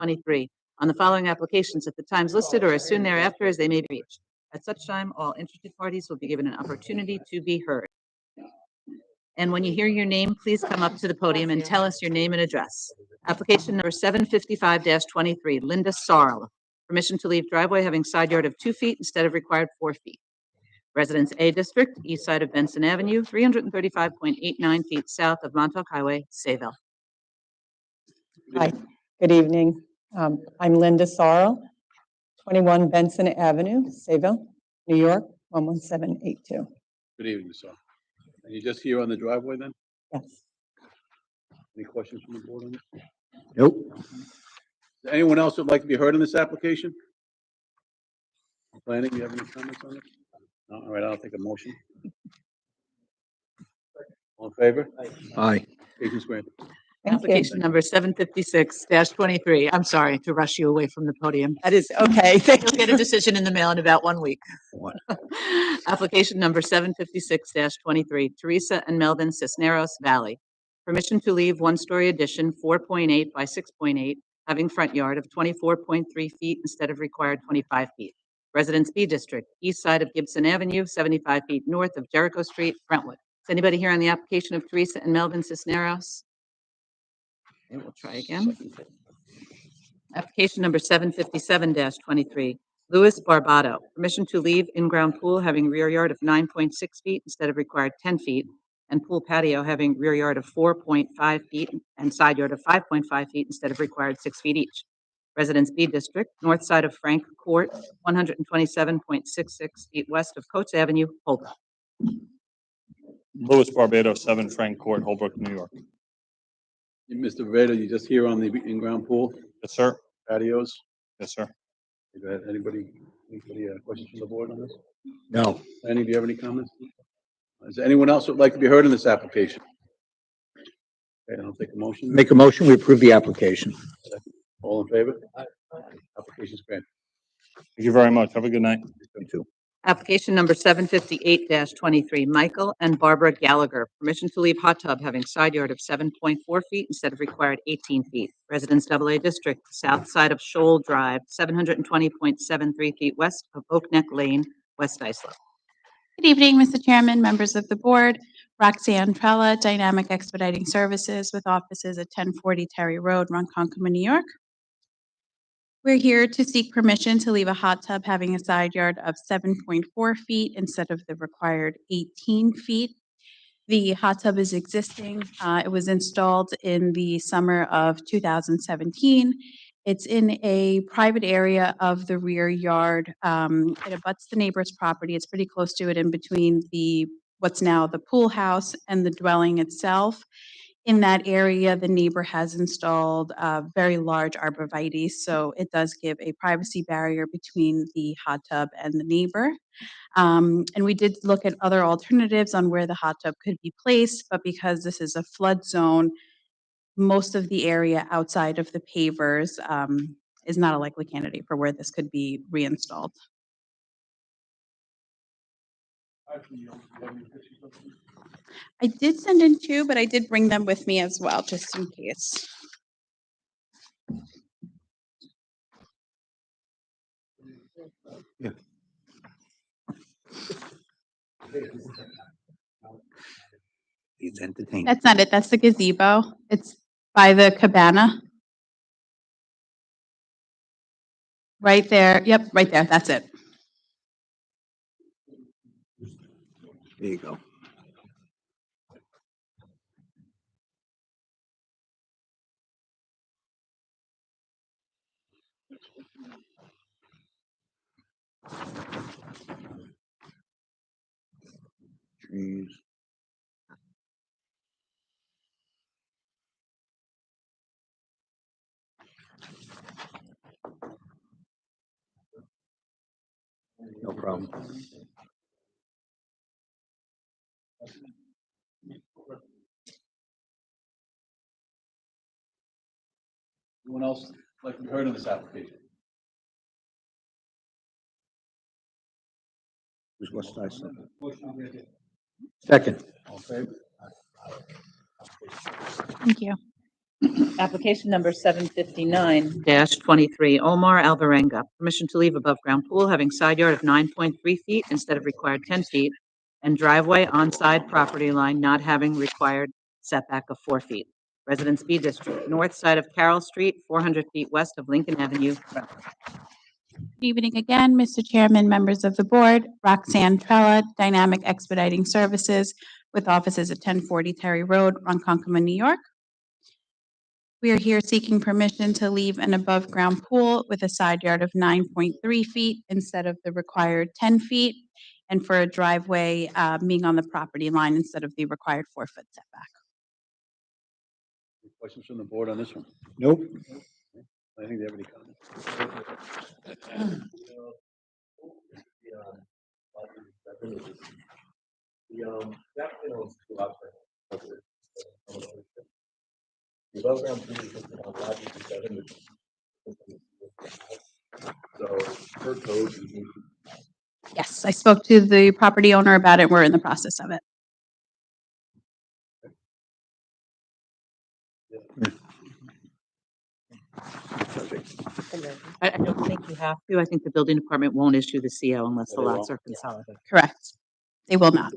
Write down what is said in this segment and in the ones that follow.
23 on the following applications at the times listed or as soon thereafter as they may be reached. At such time, all interested parties will be given an opportunity to be heard. And when you hear your name, please come up to the podium and tell us your name and address. Application number 755-23, Linda Sarl. Permission to leave driveway having side yard of 2 feet instead of required 4 feet. Residence A District, east side of Benson Avenue, 335.89 feet south of Montauk Highway, Sayville. Hi, good evening. I'm Linda Sorrell, 21 Benson Avenue, Sayville, New York, 11782. Good evening, Ms. Saul. And you're just here on the driveway then? Yes. Any questions from the board on this? Nope. Is there anyone else who'd like to be heard on this application? Planning, you have any comments on it? No, all right, I'll take a motion. All in favor? Aye. Application's granted. Thank you. Application number 756-23. I'm sorry to rush you away from the podium. That is okay. Thank You'll get a you. decision in the mail in about 1 week. What? Application number 756-23, Teresa and Melvin Cisneros Valley. Permission to leave one-story addition 4.8 by 6.8, having front yard of 24.3 feet instead of required 25 feet. Residence B District, east side of Gibson Avenue, 75 feet north of Jericho Street, Brentwood. Is anybody here on the application of Teresa and Melvin Cisneros? Okay, we'll try again. Application number 757-23, Louis Barbato. Permission to leave in-ground pool having rear yard of 9.6 feet instead of required 10 feet, and pool patio having rear yard of 4.5 feet and side yard of 5.5 feet instead of required 6 feet each. Residence B District, north side of Frank Court, 127.66 feet west of Coates Avenue, Holbrook. Louis Barbado, 7 Frank Court, Holbrook, New York. Mr. Veda, you just here on the in-ground pool Yes, sir. patios? Yes, sir. Anybody, questions from the board on this? No. Any, do you have any comments? Is there anyone else who'd like to be heard in this application? Okay, I'll take a motion. Make a motion, we approve the application. All in favor? Application's granted. Thank you very much. Have a good night. Me too. Application number 758-23, Michael and Barbara Gallagher. Permission to leave hot tub having side yard of 7.4 feet instead of required 18 feet. Residence AA District, south side of Shoal Drive, 720.73 feet west of Oak Neck Lane, West Islip. Good evening, Mr. Chairman, members of the board. Roxanne Trella, Dynamic Expediting Services with offices at 1040 Terry Road, Ronkonkoma, New York. We're here to seek permission to leave a hot tub having a side yard of 7.4 feet instead of the required 18 feet. The hot tub is existing. It was installed in the summer of 2017. It's in a private area of the rear yard. It abuts the neighbor's property. It's pretty close to it in between what's now the pool house and the dwelling itself. In that area, the neighbor has installed very large arborvitae, so it does give a privacy barrier between the hot tub and the neighbor. And we did look at other alternatives on where the hot tub could be placed, but because this is a flood zone, most of the area outside of the pavers is not a likely candidate for where this could be reinstalled. I did send in 2, but I did bring them with me as well, just in case. He's entertaining. That's not it. That's the gazebo. It's by the cabana. Right there. Yep, right there. That's it. There you go. Trees. No problem. Anyone else like to be heard in this application? Who's West Islip? Second. All in favor? Thank you. Application number 759-23, Omar Alvarenga. Permission to leave above-ground pool having side yard of 9.3 feet instead of required 10 feet, and driveway on side property line not having required setback of 4 feet. Residence B District, north side of Carroll Street, 400 feet west of Lincoln Avenue. Good evening again, Mr. Chairman, members of the board. Roxanne Trella, Dynamic Expediting Services with offices at 1040 Terry Road, Ronkonkoma, New York. We are here seeking permission to leave an above-ground pool with a side yard of 9.3 feet instead of the required 10 feet, and for a driveway being on the property line instead of the required 4-foot setback. Any questions from the board on this one? Nope. I think they have any comments. Yes, I spoke to the property owner about it. We're in the process of it. I don't think you have to. I think the building department won't issue the CO unless the They lots won't? are consolidated. Correct. They will not.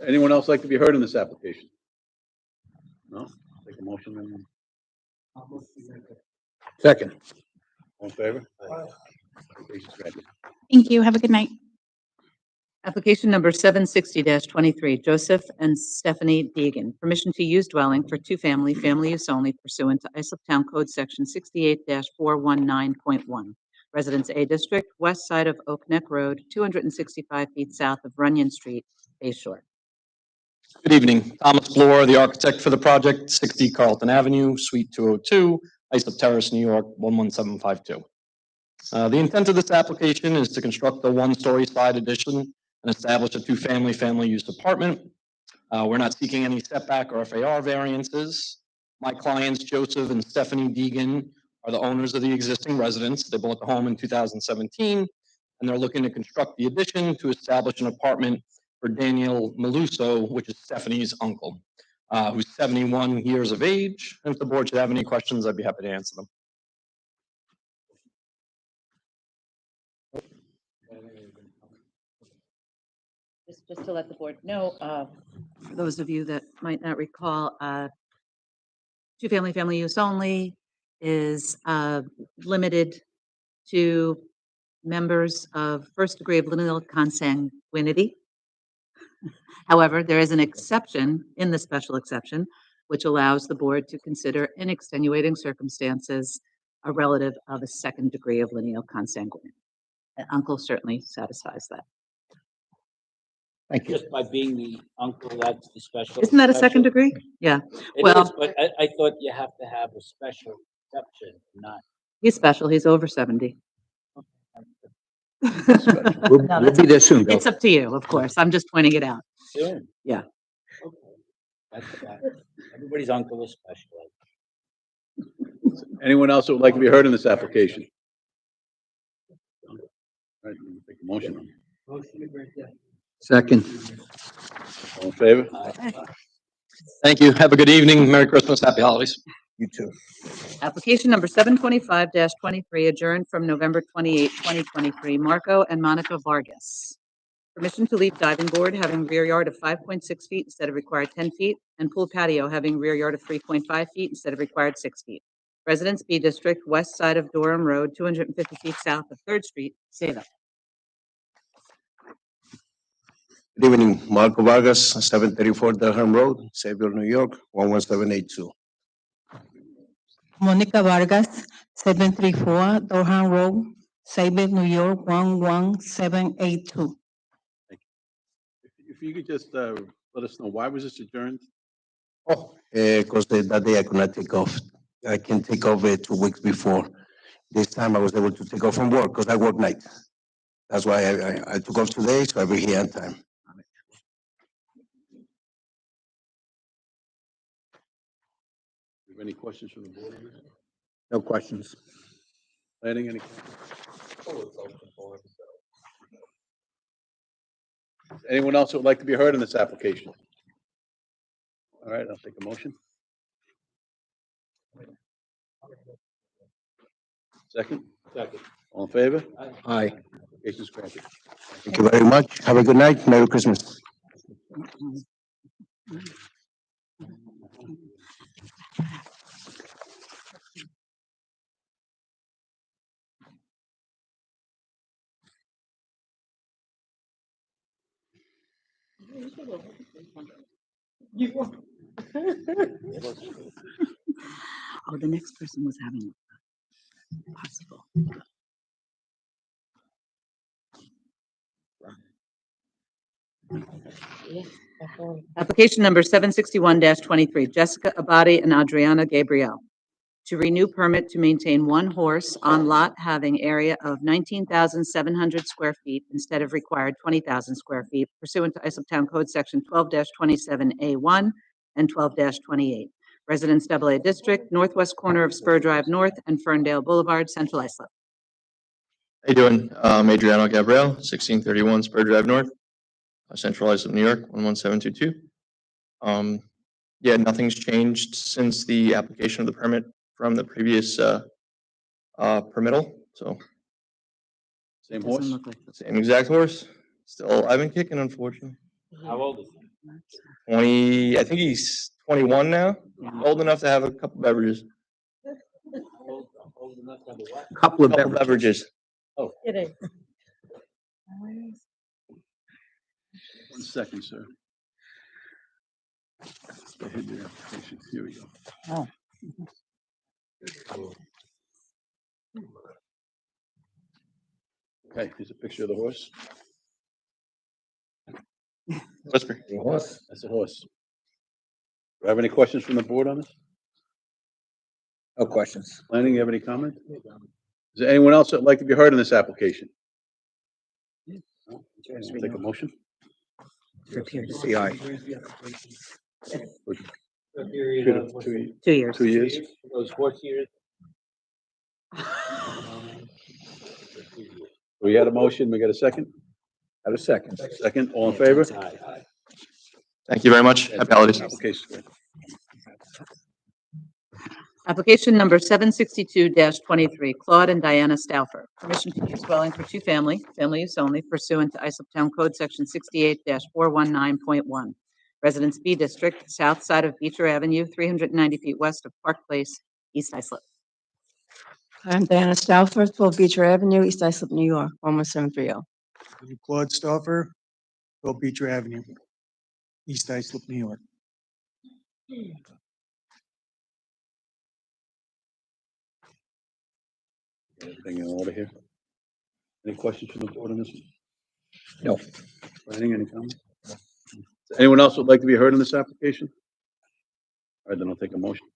Anyone else like to be heard in this application? No? Take a motion then. Second. All in favor? Application's granted. Thank you. Have a good night. Application number 760-23, Joseph and Stephanie Deegan. Permission to use dwelling for two-family, family use only pursuant to Islip Town Code Section 68-419.1. Residence A District, west side of Oak Neck Road, 265 feet south of Runyon Street, Bay Shore. Good evening. Thomas Bloor, the architect for the project, 60 Carlton Avenue, Suite 202, Islip Terrace, New York, 11752. The intent of this application is to construct a one-story side addition and establish a two-family family use apartment. We're not seeking any setback or FAR variances. My clients, Joseph and Stephanie Deegan, are the owners of the existing residence. They bought the home in 2017, and they're looking to construct the addition to establish an apartment for Daniel Maluso, which is Stephanie's uncle, who's 71 years of age. And if the board should have any questions, I'd be happy to answer them. Just to let the board know, for those of you that might not recall, two-family family use only is limited to members of first degree of lineal consanguinity. However, there is an exception in the special exception, which allows the board to consider in extenuating circumstances a relative of a second degree of lineal consanguinity. An uncle certainly satisfies that. Thank you. Just by being the uncle, that's the special. Isn't that a second exception? degree? Yeah, It well- is, but I thought you have to have a special exception, not. he's special. He's over 70. We'll No, we'll be there soon, Bill. It's up to you, of course. I'm just pointing it out. Soon. Yeah. Okay. Everybody's uncle is special. Anyone else that would like to be heard in this application? All right, we'll take a motion. Second. All in favor? Thank you. Have a good evening. Merry Christmas. Happy holidays. You too. Application number 725-23, adjourned from November 28, 2023, Marco and Monica Vargas. Permission to leave diving board having rear yard of 5.6 feet instead of required 10 feet, and pool patio having rear yard of 3.5 feet instead of required 6 feet. Residence B District, west side of Durham Road, 250 feet south of 3rd Street, Sado. Good evening, Marco Vargas, 734 Durham Road, Xavier, New York, 11782. Monica Vargas, 734 Durham Road, Xavier, New York, 11782. If you could just let us know, why was this adjourned? Oh, because that day I could not take off. I can take off 2 weeks before. This time I was able to take off from work because I work night. That's why I took off today, so I'll be here on time. Do you have any questions from the board? on this? No questions. Planning, any? Anyone else that would like to be heard in this application? All right, I'll take a motion. Second, Second. all in favor? Aye. Application is granted. Thank you very much. Have a good night. Merry Christmas. Oh, the next person was having possible. Application number 761-23, Jessica Abadi and Adriana Gabriel. To renew permit to maintain one horse on lot having area of 19,700 square feet instead of required 20,000 square feet pursuant to Islip Town Code Section 12-27A1 and 12-28. Residence AA District, northwest corner of Spur Drive North and Ferndale Boulevard, Central Islip. How you doing? Adriano Gabriel, 1631 Spur Drive North, Central Islip, New York, 11722. Yeah, nothing's changed since the application of the permit from the previous permittal. So Same Doesn't horse? look like same exact horse. Still, I've been kicking, unfortunately. How old is he? 20, I think he's 21 now. Old enough to have a couple beverages. Old enough to have a what? Couple of Couple beverages. beverages. 1 second, sir. I hid your application. Here we go. Oh. Okay, here's a picture of the horse. Whisper. That's the horse. Do I have any questions from the board on this? No questions. Planning, you have any comment? Is there anyone else that'd like to be heard in this application? I'll take a motion. See, aye. A period Period of of 2 2 years. 2 years. Those horse years. We had a motion, we got a second? Have a second. Second, all in favor? Aye. Thank you very much. Happy holidays. Application is granted. Application number 762-23, Claude and Diana Stauffer. Permission to use dwelling for family use only pursuant to Islip Town Code Section 68-419.1. Residence B District, south side of Beecher Avenue, 390 feet west of Park Place, East Islip. I'm Diana Stauffer, 12 Beecher Avenue, East Islip, New York, 11730. Claude Stauffer, 12 Beecher Avenue, East Islip, New York. Everything in order here? Any questions from the board on this? No. Planning, any comment? Anyone else would like to be heard in this application? All right, then I'll take a motion.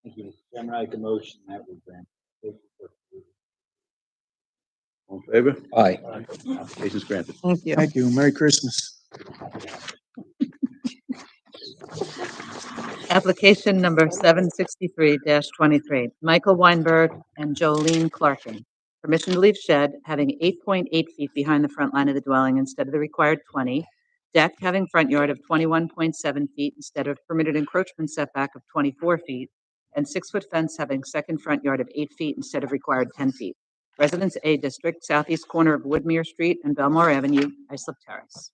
Thank you. Chairman, I make a motion that we grant. All in favor? Aye. Application is granted. Thank you. Thank you. Merry Christmas. Application number 763-23, Michael Weinberg and Jolene Clarkin. Permission to leave shed having 8.8 feet behind the front line of the dwelling instead of the required 20. Deck having front yard of 21.7 feet instead of permitted encroachment setback of 24 feet. And 6-foot fence having second front yard of 8 feet instead of required 10 feet. Residence A District, southeast corner of Woodmere Street and Belmore Avenue, Islip Terrace.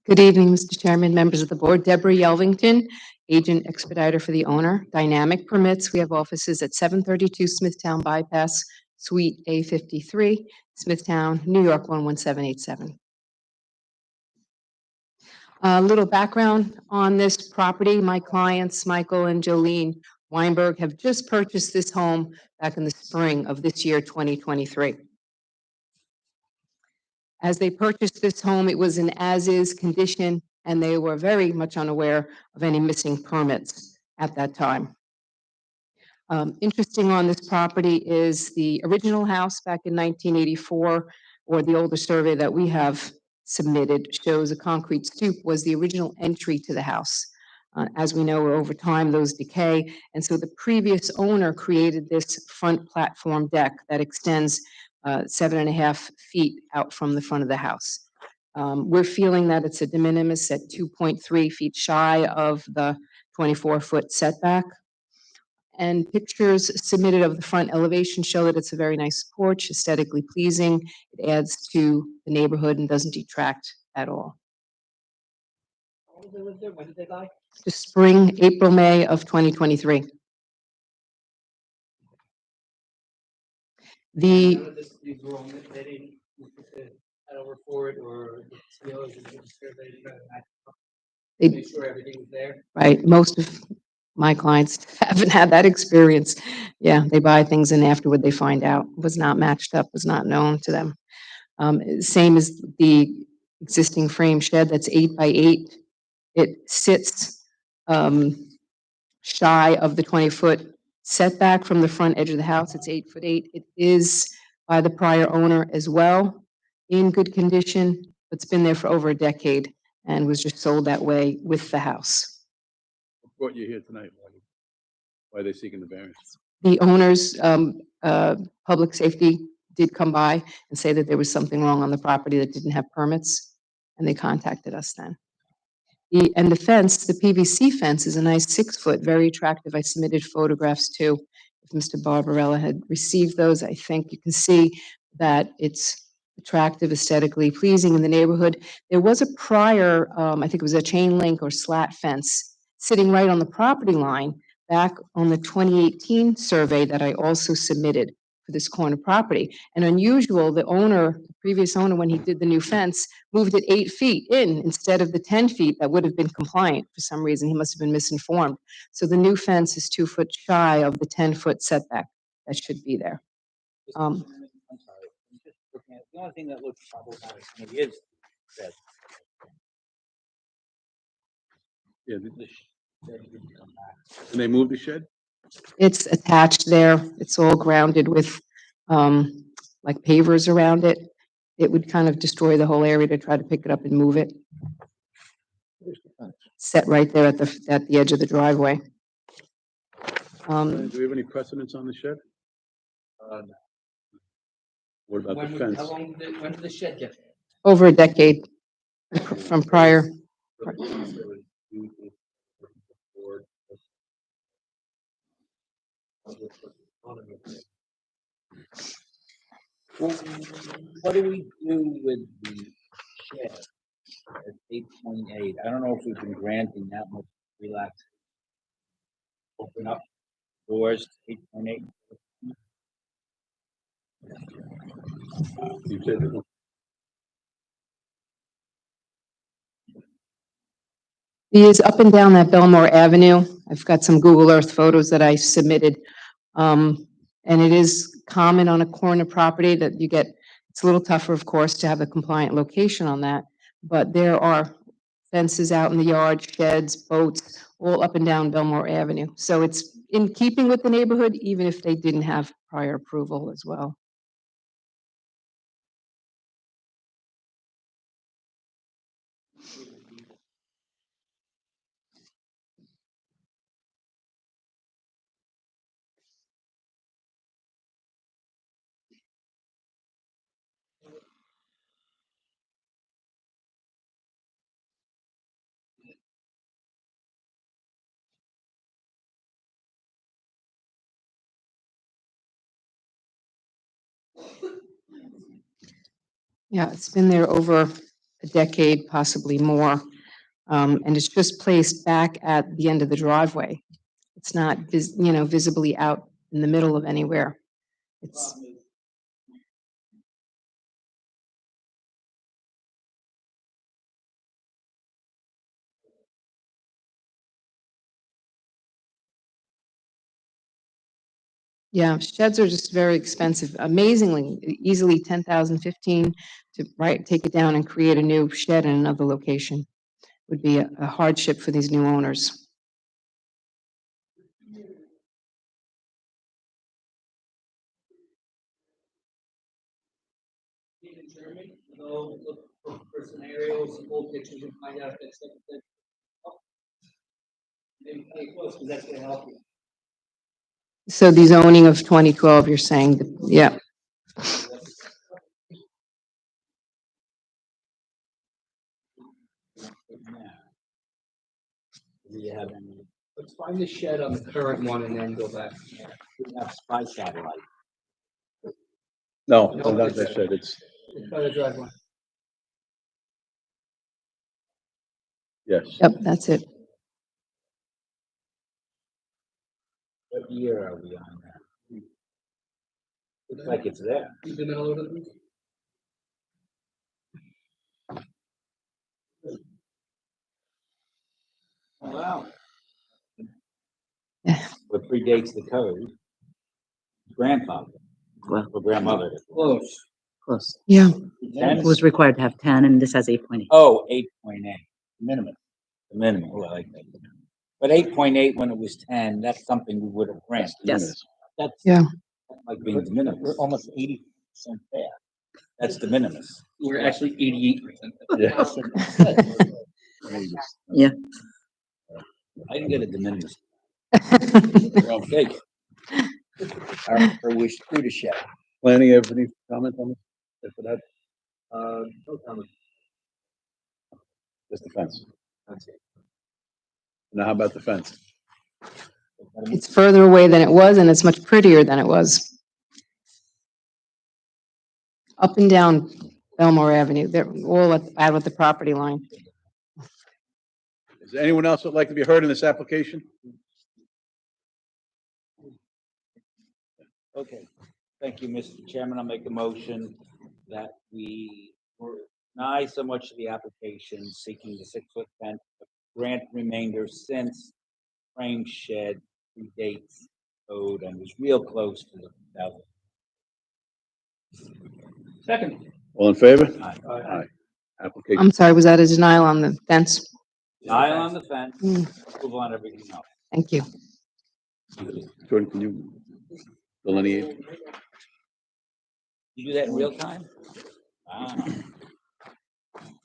Good evening, Mr. Chairman, members of the board. Deborah Yelvington, agent expediter for the owner. Dynamic permits. We have offices at 732 Smithtown Bypass, Suite A53, Smithtown, New York, 11787. A little background on this property. My clients, Michael and Jolene Weinberg, have just purchased this home back in the spring of this year, 2023. As they purchased this home, it was in as-is condition, and they were very much unaware of any missing permits at that time. Interesting on this property is the original house back in 1984, or the older survey that we have submitted, shows a concrete stoop was the original entry to the house. As we know, over time, those decay, and so the previous owner created this front platform deck that extends 7.5 feet out from the front of the house. We're feeling that it's a de minimis at 2.3 feet shy of the 24-foot setback. And pictures submitted of the front elevation show that it's a very nice porch, aesthetically pleasing. It adds to the neighborhood and doesn't detract at all. How long did they live there? When did they die? The spring, April, May of 2023. The, None of this, these were all, they didn't, you put the title report or the COs and the survey, you gotta they, make sure everything was there. right, most of my clients haven't had that experience. Yeah, they buy things and afterward they find out was not matched up, was not known to them. Same as the existing frame shed that's 8 by 8. It sits shy of the 20-foot setback from the front edge of the house. It's 8'8". It is by the prior owner as well, in good condition. It's been there for over a decade and was just sold that way with the house. What brought you here tonight? Why are they seeking the variance? The owner's public safety did come by and say that there was something wrong on the property that didn't have permits, and they contacted us then. And the fence, the PVC fence, is a nice 6-foot, very attractive. I submitted photographs too. If Mr. Barbarella had received those, I think you can see that it's attractive, aesthetically pleasing in the neighborhood. There was a prior, I think it was a chain link or slat fence sitting right on the property line back on the 2018 survey that I also submitted for this corner property. And unusual, the owner, the previous owner, when he did the new fence, moved it 8 feet in instead of the 10 feet that would have been compliant. For some reason, he must have been misinformed. So the new fence is 2 foot shy of the 10-foot setback that should be there. I'm sorry, I'm just looking at, the only thing that looks problematic to me is that. Yeah, The shed didn't come back. and they moved the shed? It's attached there. It's all grounded with like pavers around it. It would kind of destroy the whole area to try to pick it up and move it. Set right there at the edge of the driveway. Do we have any precedents on the shed? What about the fence? How long did, when did the shed get? Over a decade from prior. Well, what do we do with the shed at 8.8? I don't know if we've been granting that much relax. Open up doors to 8.8. You said that- He is up and down that Belmore Avenue. I've got some Google Earth photos that I submitted. And it is common on a corner property that you get, it's a little tougher, of course, to have a compliant location on that. But there are fences out in the yard, sheds, boats, all up and down Belmore Avenue. So it's in keeping with the neighborhood, even if they didn't have prior approval as well. Yeah, it's been there over a decade, possibly more. And it's just placed back at the end of the driveway. It's not, visibly out in the middle of anywhere. It's, yeah, sheds are just very expensive, amazingly, easily 10,000, 15 to, right, take it down and create a new shed in another location. Would be a hardship for these new owners. Look for scenarios, old pictures, and find out if that's something. Maybe pay close, because that's gonna help you. So the zoning of 2012, you're saying, yeah. have any. Let's find the shed on the current one and then go back. We have spy satellite. No, as I said, it's, Let's try to drive one. yes. Yep, that's it. What year are we on now? Looks like it's there. In the middle of it. Oh, wow. Yeah. What predates the code? Grandfather. Well, Or grandmother. Close. close. Yeah. It was required to have 10 and this has 8.8. Oh, 8.8, minimum. The minimum, oh, I like that. But 8.8, when it was 10, that's something we would have granted. Yes. That's. Yeah. That's like being de minimis. We're almost 80% there. That's de minimis. We're actually 88%. Yeah. I didn't get a de minimis. Well, Okay. or we through the shed. Planning, have any comment on this? For that, No comment. just the fence. That's it. Now, how about the fence? It's further away than it was and it's much prettier than it was. Up and down Belmore Avenue, they're all at the property line. Is there anyone else that'd like to be heard in this application? Okay, thank you, Mr. Chairman. I'll make a motion that we deny so much of the application seeking the 6-foot fence, but grant remainder since frame shed predates code and was real close to the 2000. Second. All in favor? Aye. Aye. Application. I'm sorry, was that a denial on the fence? Eye on the fence, Mm. approval on everything else. Thank you. Jordan, can you delineate? You do that in real time? Ah.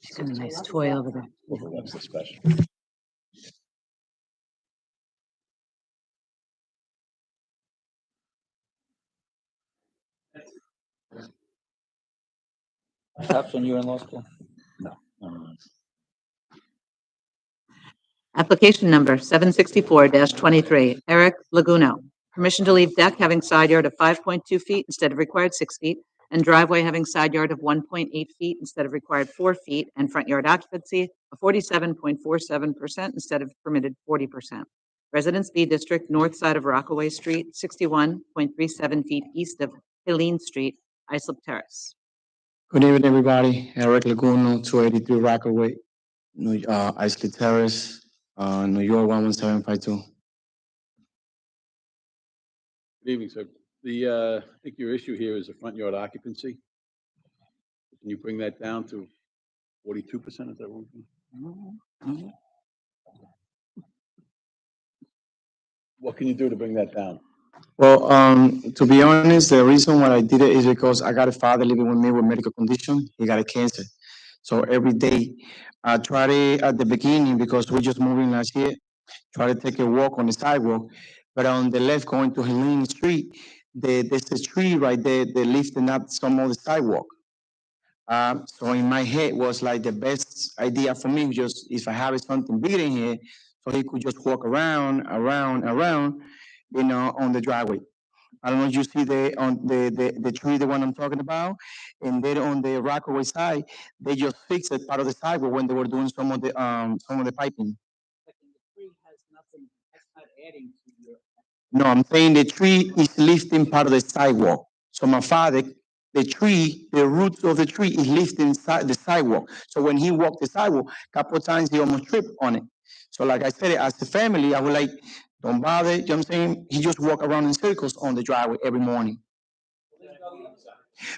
She's got a nice toy over there. That's the special. Perhaps when you were in law school? No. Application number 764-23, Eric Laguno. Permission to leave deck having side yard of 5.2 feet instead of required 6 feet, and driveway having side yard of 1.8 feet instead of required 4 feet, and front yard occupancy of 47.47% instead of permitted 40%. Residence B District, north side of Rockaway Street, 61.37 feet east of Helene Street, Islip Terrace. Good evening, everybody. Eric Laguno, 283 Rockaway, Isley Terrace, New York, 11752. Good evening, sir. I think your issue here is the front yard occupancy. Can you bring that down to 42%? Is that right? What can you do to bring that down? Well, to be honest, the reason why I did it is because I got a father living with me with medical condition. He got a cancer. So every day, I try to, at the beginning, because we just moving last year, try to take a walk on the sidewalk. But on the left, going to Helene Street, there's a tree right there, they're lifting up some of the sidewalk. So in my head was like the best idea for me, just if I have something bigger in here, so he could just walk around, on the driveway. I don't know if you see the tree, the one I'm talking about, and then on the Rockaway side, they just fixed it part of the sidewalk when they were doing some of the piping. The tree has nothing, that's not adding to your. No, I'm saying the tree is lifting part of the sidewalk. So my father, the tree, the roots of the tree is lifting the sidewalk. So when he walked the sidewalk, a couple of times he almost tripped on it. So like I said, as a family, I was like, don't bother, you know what I'm saying? He just walk around in circles on the driveway every morning.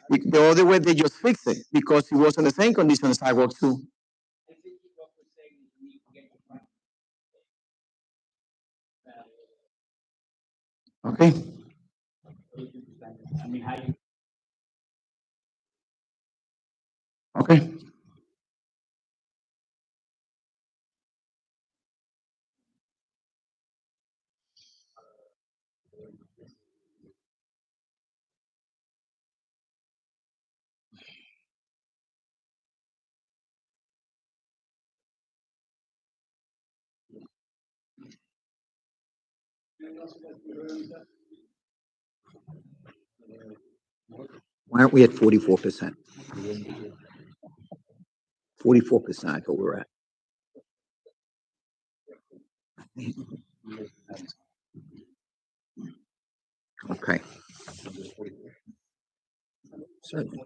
The other way, they just fixed it because he was in the same condition on the sidewalk too. Okay. I mean, how you. Okay. Why aren't we at 44%? 44%, I thought we were at. Okay. Certainly.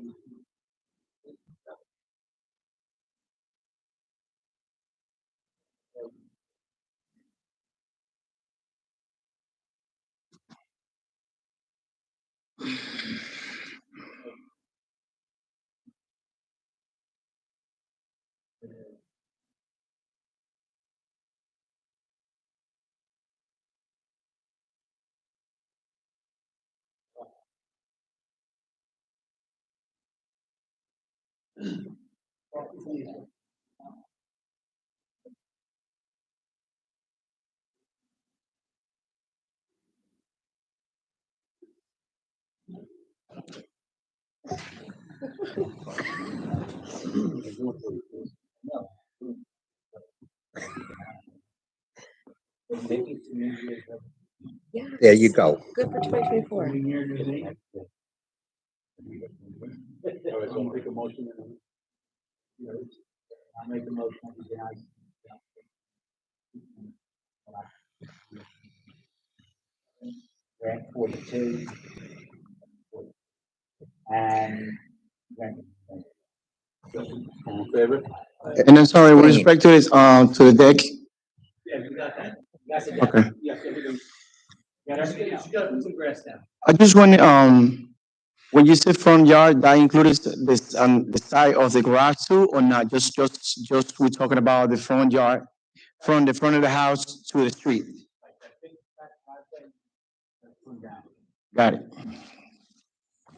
There you go. Good for 2024. All right, so I'll make a motion. I'll make a motion. Grant 42. And. All in favor? And then, sorry, with respect to this, to the deck, Yeah, you got that. You got the Okay. deck. Yes, everything. Yeah, everything, you gotta put some grass down. I just want, when you say front yard, that includes this, the side of the garage too, or not? Just we're talking about the front yard, from the front of the house to the street? Got it.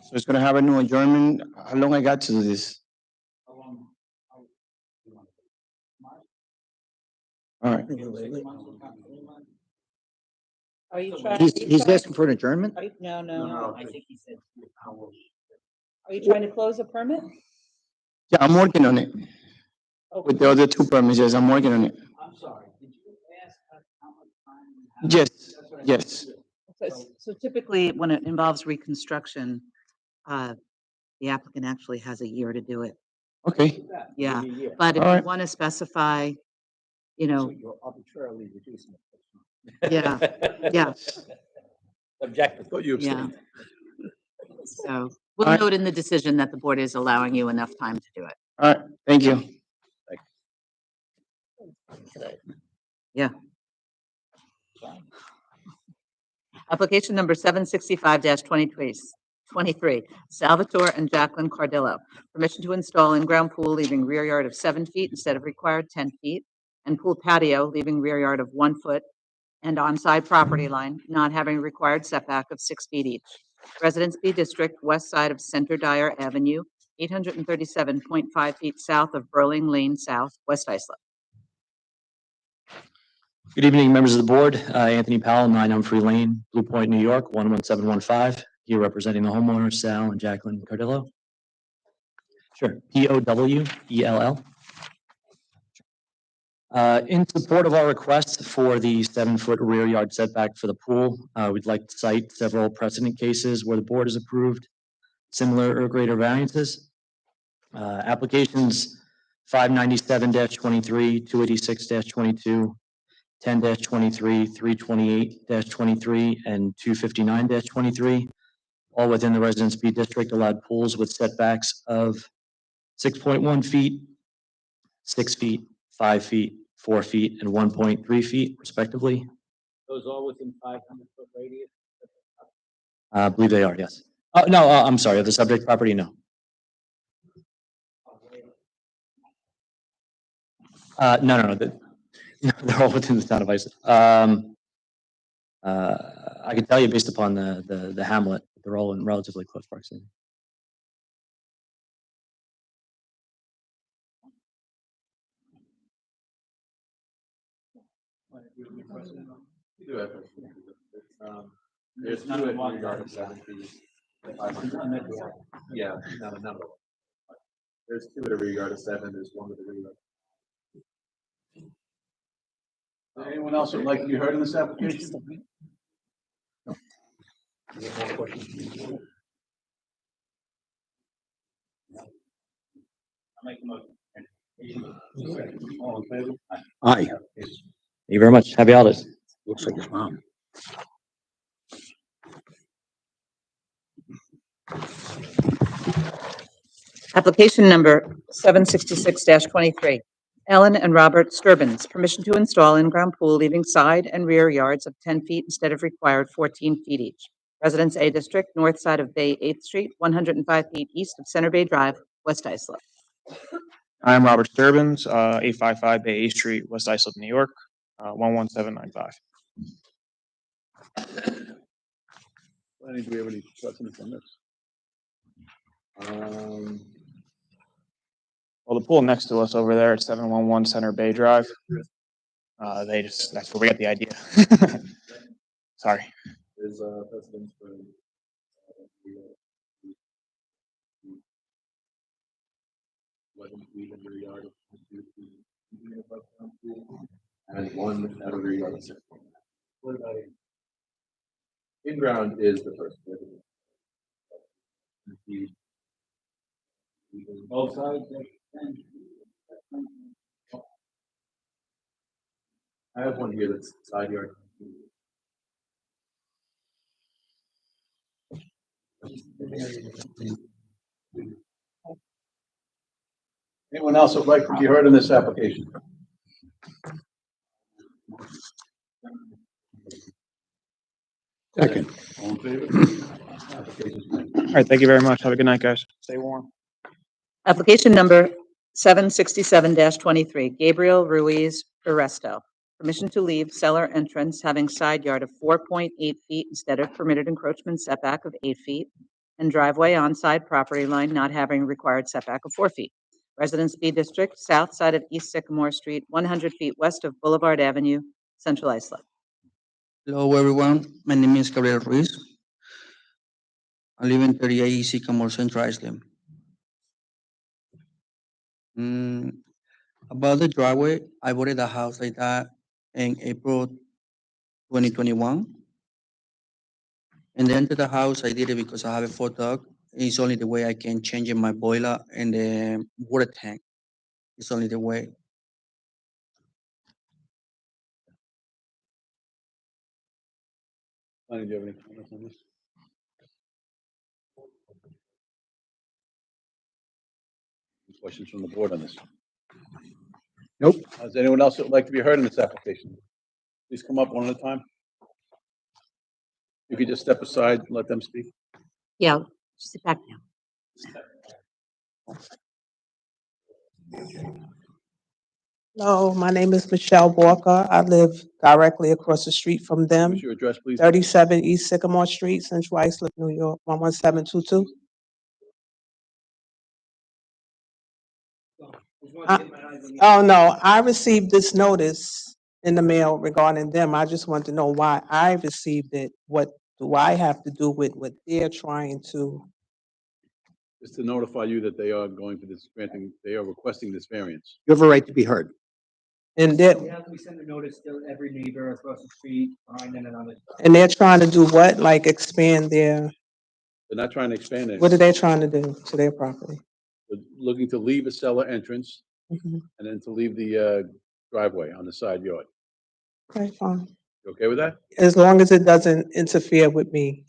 So it's gonna have a new adjournment. How long I got to do this? All right. Are you trying? He's asking for an adjournment? No. I think he said. Are you trying to close a permit? Yeah, I'm working on it. With the other two permits, yes, I'm working on it. I'm sorry, did you ask us how much time? we have? Yes. So typically, when it involves reconstruction, the applicant actually has a year to do it. Okay. Yeah, but if All you right. want to specify, You're arbitrarily reducing it. yeah, Objective. Thought you yeah. abstained. So we'll All right. note in the decision that the board is allowing you enough time to do it. All right, thank you. Yeah. Application number 765-2023, Salvatore and Jacqueline Cardillo. Permission to install in-ground pool leaving rear yard of 7 feet instead of required 10 feet, and pool patio leaving rear yard of 1 foot and on-side property line, not having required setback of 6 feet each. Residence B District, west side of Center Dyer Avenue, 837.5 feet south of Burling Lane South, West Islip. Good evening, members of the board. Anthony Powell, 9 Humphrey Lane, Blue Point, New York, 11715. Here representing the homeowners, Sal and Jacqueline Cardillo. Sure, Powell. In support of our request for the 7-foot rear yard setback for the pool, we'd like to cite several precedent cases where the board has approved similar or greater variances. Applications 597-23, 286-22, 10-23, 328-23, and 259-23, all within the Residence B District, allowed pools with setbacks of 6.1 feet, 6 feet, 5 feet, 4 feet, and 1.3 feet respectively. Those all within 500-foot radius? I believe they are, yes. No, I'm sorry, of the subject property, no. No, they're all within the town of Islip. I can tell you based upon the hamlet, they're all in relatively close proximity. There's two at rear yard of 7 feet. Yeah, not a number. There's two at a rear yard of 7, there's one with a rear yard. Anyone else would like to be heard in this application? Any more questions? I'll make a motion. All in favor? Aye. Thank you very much. Happy holidays. Looks like his mom. Application number 766-23. Ellen and Robert Sturbins, permission to install in-ground pool leaving side and rear yards of 10 feet instead of required 14 feet each. Residence A District, north side of Bay 8th Street, 105 feet east of Center Bay Drive, West Islip. I'm Robert Sturbins, 855 Bay A Street, West Islip, New York, 11795. Lenny, do we have any questions on this? Well, the pool next to us over there at 711 Center Bay Drive. That's where we got the idea. Sorry. Is precedence for and one out of rear yard. What about in-ground is the first. Both sides? I have one here that's side yard. Anyone else would like to be heard in this application? Second. All in favor? Application's granted. All right, thank you very much. Have a good night, guys. Stay warm. Application number 767-23, Gabriel Ruiz Arresto. Permission to leave cellar entrance having side yard of 4.8 feet instead of permitted encroachment setback of 8 feet, and driveway on side property line not having required setback of 4 feet. Residence B District, south side of East Sycamore Street, 100 feet west of Boulevard Avenue, Central Islip. Hello, everyone. My name is Gabriel Ruiz. I live in 38 East Sycamore, Central Islip. About the driveway, I bought a house like that in April 2021. And then to the house, I did it because I have a 4 dog. It's only the way I can change in my boiler and the water tank. It's only the way. Lenny, do you have any comments on this? Any questions from the board on this? Nope. Is there anyone else that would like to be heard in this application? Please come up one at a time. You could just step aside and let them speak. Yeah, sit back now. Hello, my name is Michelle Walker. I live directly across the street from them. What's your address, please? 37 East Sycamore Street, Central Islip, New York, 11722. Oh, no, I received this notice in the mail regarding them. I just want to know why I received it. What do I have to do with what they're trying to? Just to notify you that they are going for this granting, they are requesting this variance. You have a right to be heard. And they're, We send a notice to every neighbor across the street, behind them and on the. and they're trying to do what? Like expand their, They're not trying to expand it. what are they trying to do to their property? They're looking to leave a cellar entrance Mhm. and then to leave the driveway on the side yard. Okay, fine. You okay with that? As long as it doesn't interfere with me,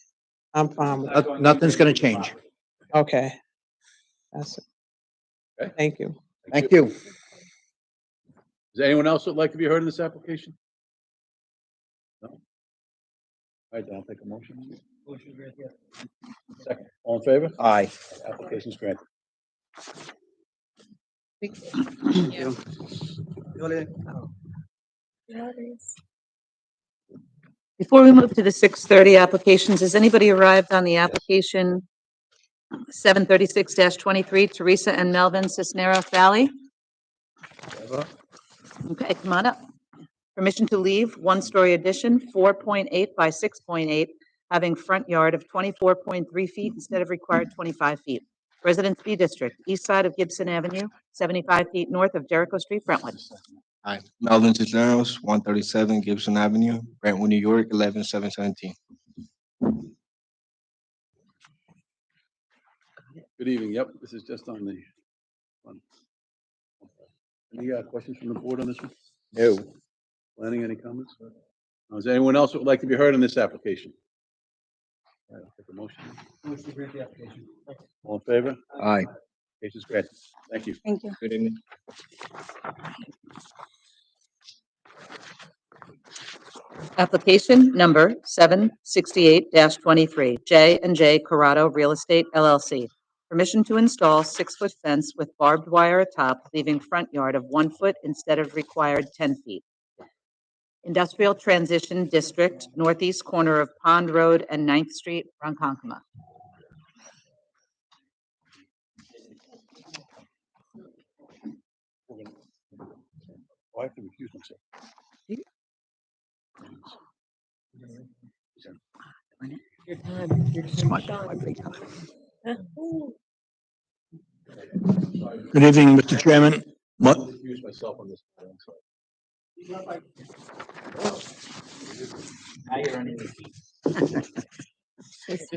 I'm fine with it. Nothing's gonna change. Okay. That's it. Okay. Thank you. Thank you. Is there anyone else that would like to be heard in this application? No? All right, then I'll take a motion. Motion granted. Second, all in favor? Aye. Application's granted. Before we move to the 6:30 applications, has anybody arrived on the application 736-23, Teresa and Melvin Cisneros Valley? Okay, come on up. Permission to leave, one-story addition, 4.8 by 6.8, having front yard of 24.3 feet instead of required 25 feet. Residence B District, east side of Gibson Avenue, 75 feet north of Jericho Street, Brentwood. Hi, Melvin Cisneros, 137 Gibson Avenue, Brentwood, New York, 11717. Good evening. Yep, this is just on the. Any questions from the board on this one? No. Planning, any comments? Is there anyone else that would like to be heard on this application? All right, I'll take a motion. Motion to grant the application. All in favor? Aye. Case is granted. Thank you. Thank you. Good evening. Application number 768-23, J&J Corrado Real Estate LLC. Permission to install 6-foot fence with barbed wire atop, leaving front yard of 1 foot instead of required 10 feet. Industrial Transition District, northeast corner of Pond Road and 9th Street, Ronkonkoma. I have to recuse myself. It's my big time. Good evening, Mr. Chairman. What? I'll recuse myself on this. I'm sorry. Now you're running the heat.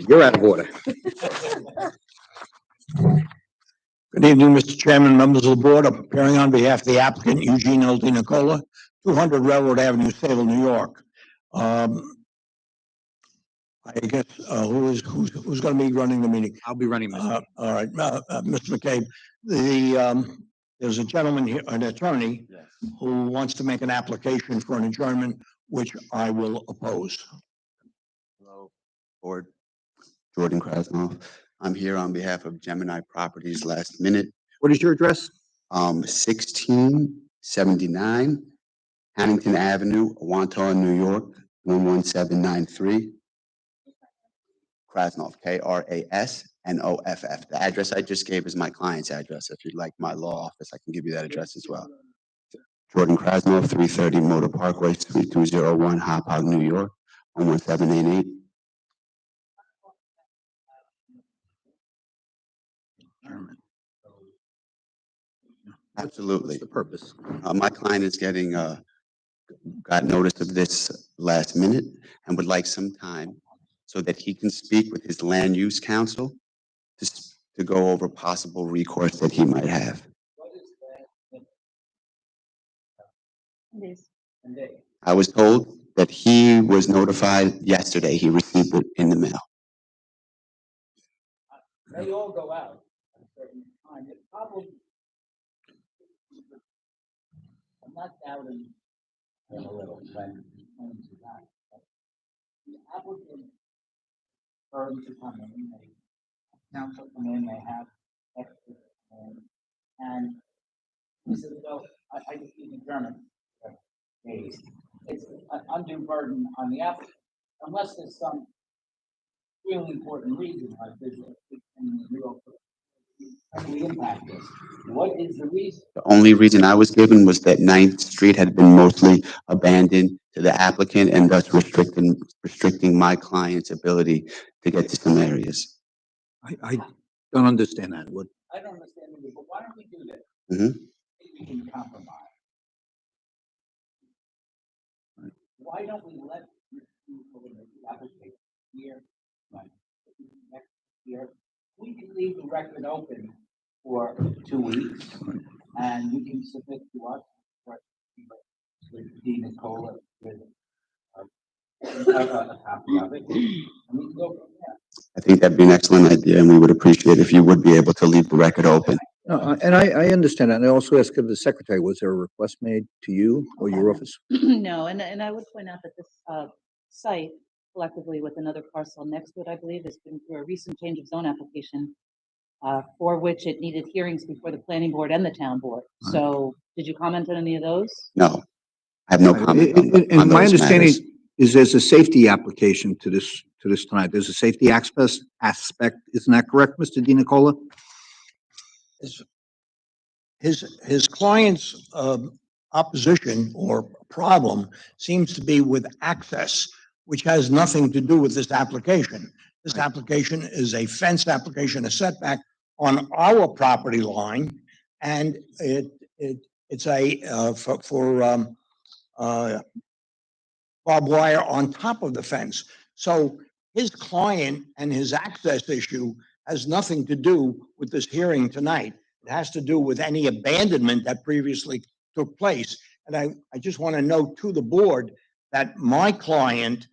You're out of order. Good evening, Mr. Chairman, members of the board. I'm appearing on behalf of the applicant Eugene L. DiNicola, 200 Railroad Avenue, Sable, New York. I guess, who's going to be running the meeting? I'll be running this. All right, Mr. McCabe, there's a gentleman here, an attorney, who wants to make an application for an adjournment, which I will oppose. Hello, Board. Jordan Krasnoff. I'm here on behalf of Gemini Properties Last Minute. What is your address? 1679 Hannington Avenue, Wantagh, New York, 11793. Krasnoff, Krasnoff. The address I just gave is my client's address. If you'd like my law office, I can give you that address as well. Jordan Krasnoff, 330 Motor Parkway, 3201 Hauppauge, New York, 11788. Absolutely. The purpose. My client is getting, got notice of this last minute and would like some time so that he can speak with his land use counsel to go over possible recourse that he might have. I was told that he was notified yesterday. He received it in the mail. They all go out at a certain time. It probably, I'm not doubting him a little when he comes to that. The applicant firms to come in, they counsel come in, they have experts come in, and he says, well, I just speak in German. It's an undue burden on the applicant, unless there's some really important reason like this. We impact this. What is the reason? The only reason I was given was that 9th Street had been mostly abandoned to the applicant and thus restricting my client's ability to get to some areas. I don't understand that. What? I don't understand it, but why don't we do this? Mhm. We can compromise. Why don't we let the application here, like, next year? We can leave the record open for 2 weeks, and you can submit to us for DiNicola with a copy of it, and we can go from there. I think that'd be an excellent idea, and we would appreciate if you would be able to leave the record open. No, and I understand that. And I also asked of the secretary, was there a request made to you or your office? No, and I would point out that this site collectively with another parcel next to it, I believe, has been through a recent change of zone application for which it needed hearings before the planning board and the town board. So did you comment on any of those? No, I have no comment on And my those understanding matters. is there's a safety application to this tonight. There's a safety aspect. Isn't that correct, Mr. DiNicola? His client's opposition or problem seems to be with access, which has nothing to do with this application. This application is a fence application, a setback on our property line, and it's for barbed wire on top of the fence. So his client and his access issue has nothing to do with this hearing tonight. It has to do with any abandonment that previously took place. And I just want to note to the board that my client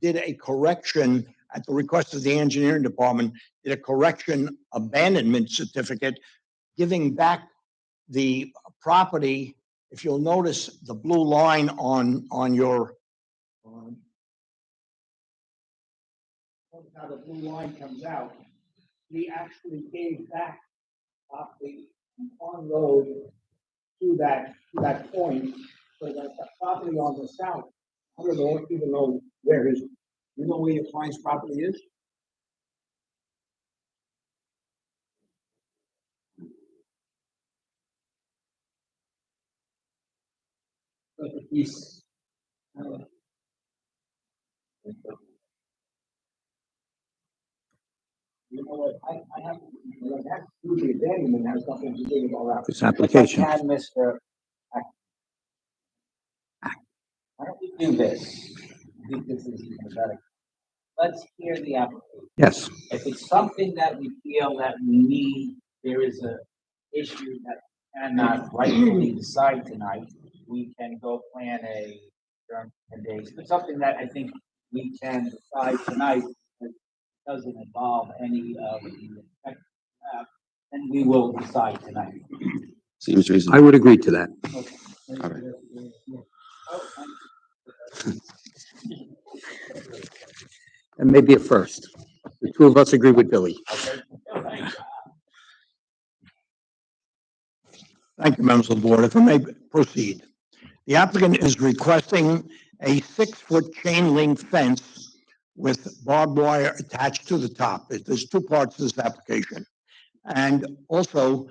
did a correction at the request of the engineering department, did a correction abandonment certificate, giving back the property. If you'll notice the blue line on your how the blue line comes out, we actually gave back off the Pond Road to that point, so that the property on the south, I don't even know where his, you know where your client's property is? But the piece, you know what, I have, that the abandonment has nothing to do with all that. This application. If I can, Mr. Why don't we do this? I think this is even better. Let's hear the application. Yes. If it's something that we feel that we need, there is a issue that cannot rightfully decide tonight, we can go plan a term 10 days. But something that I think we can decide tonight that doesn't involve any of the and we will decide tonight. Seems reasonable. I would agree to that. Okay. All right. And maybe a first. The two of us agree with Billy. Thank you, members of the board. If I may proceed. The applicant is requesting a 6-foot chain link fence with barbed wire attached to the top. There's two parts to this application. And also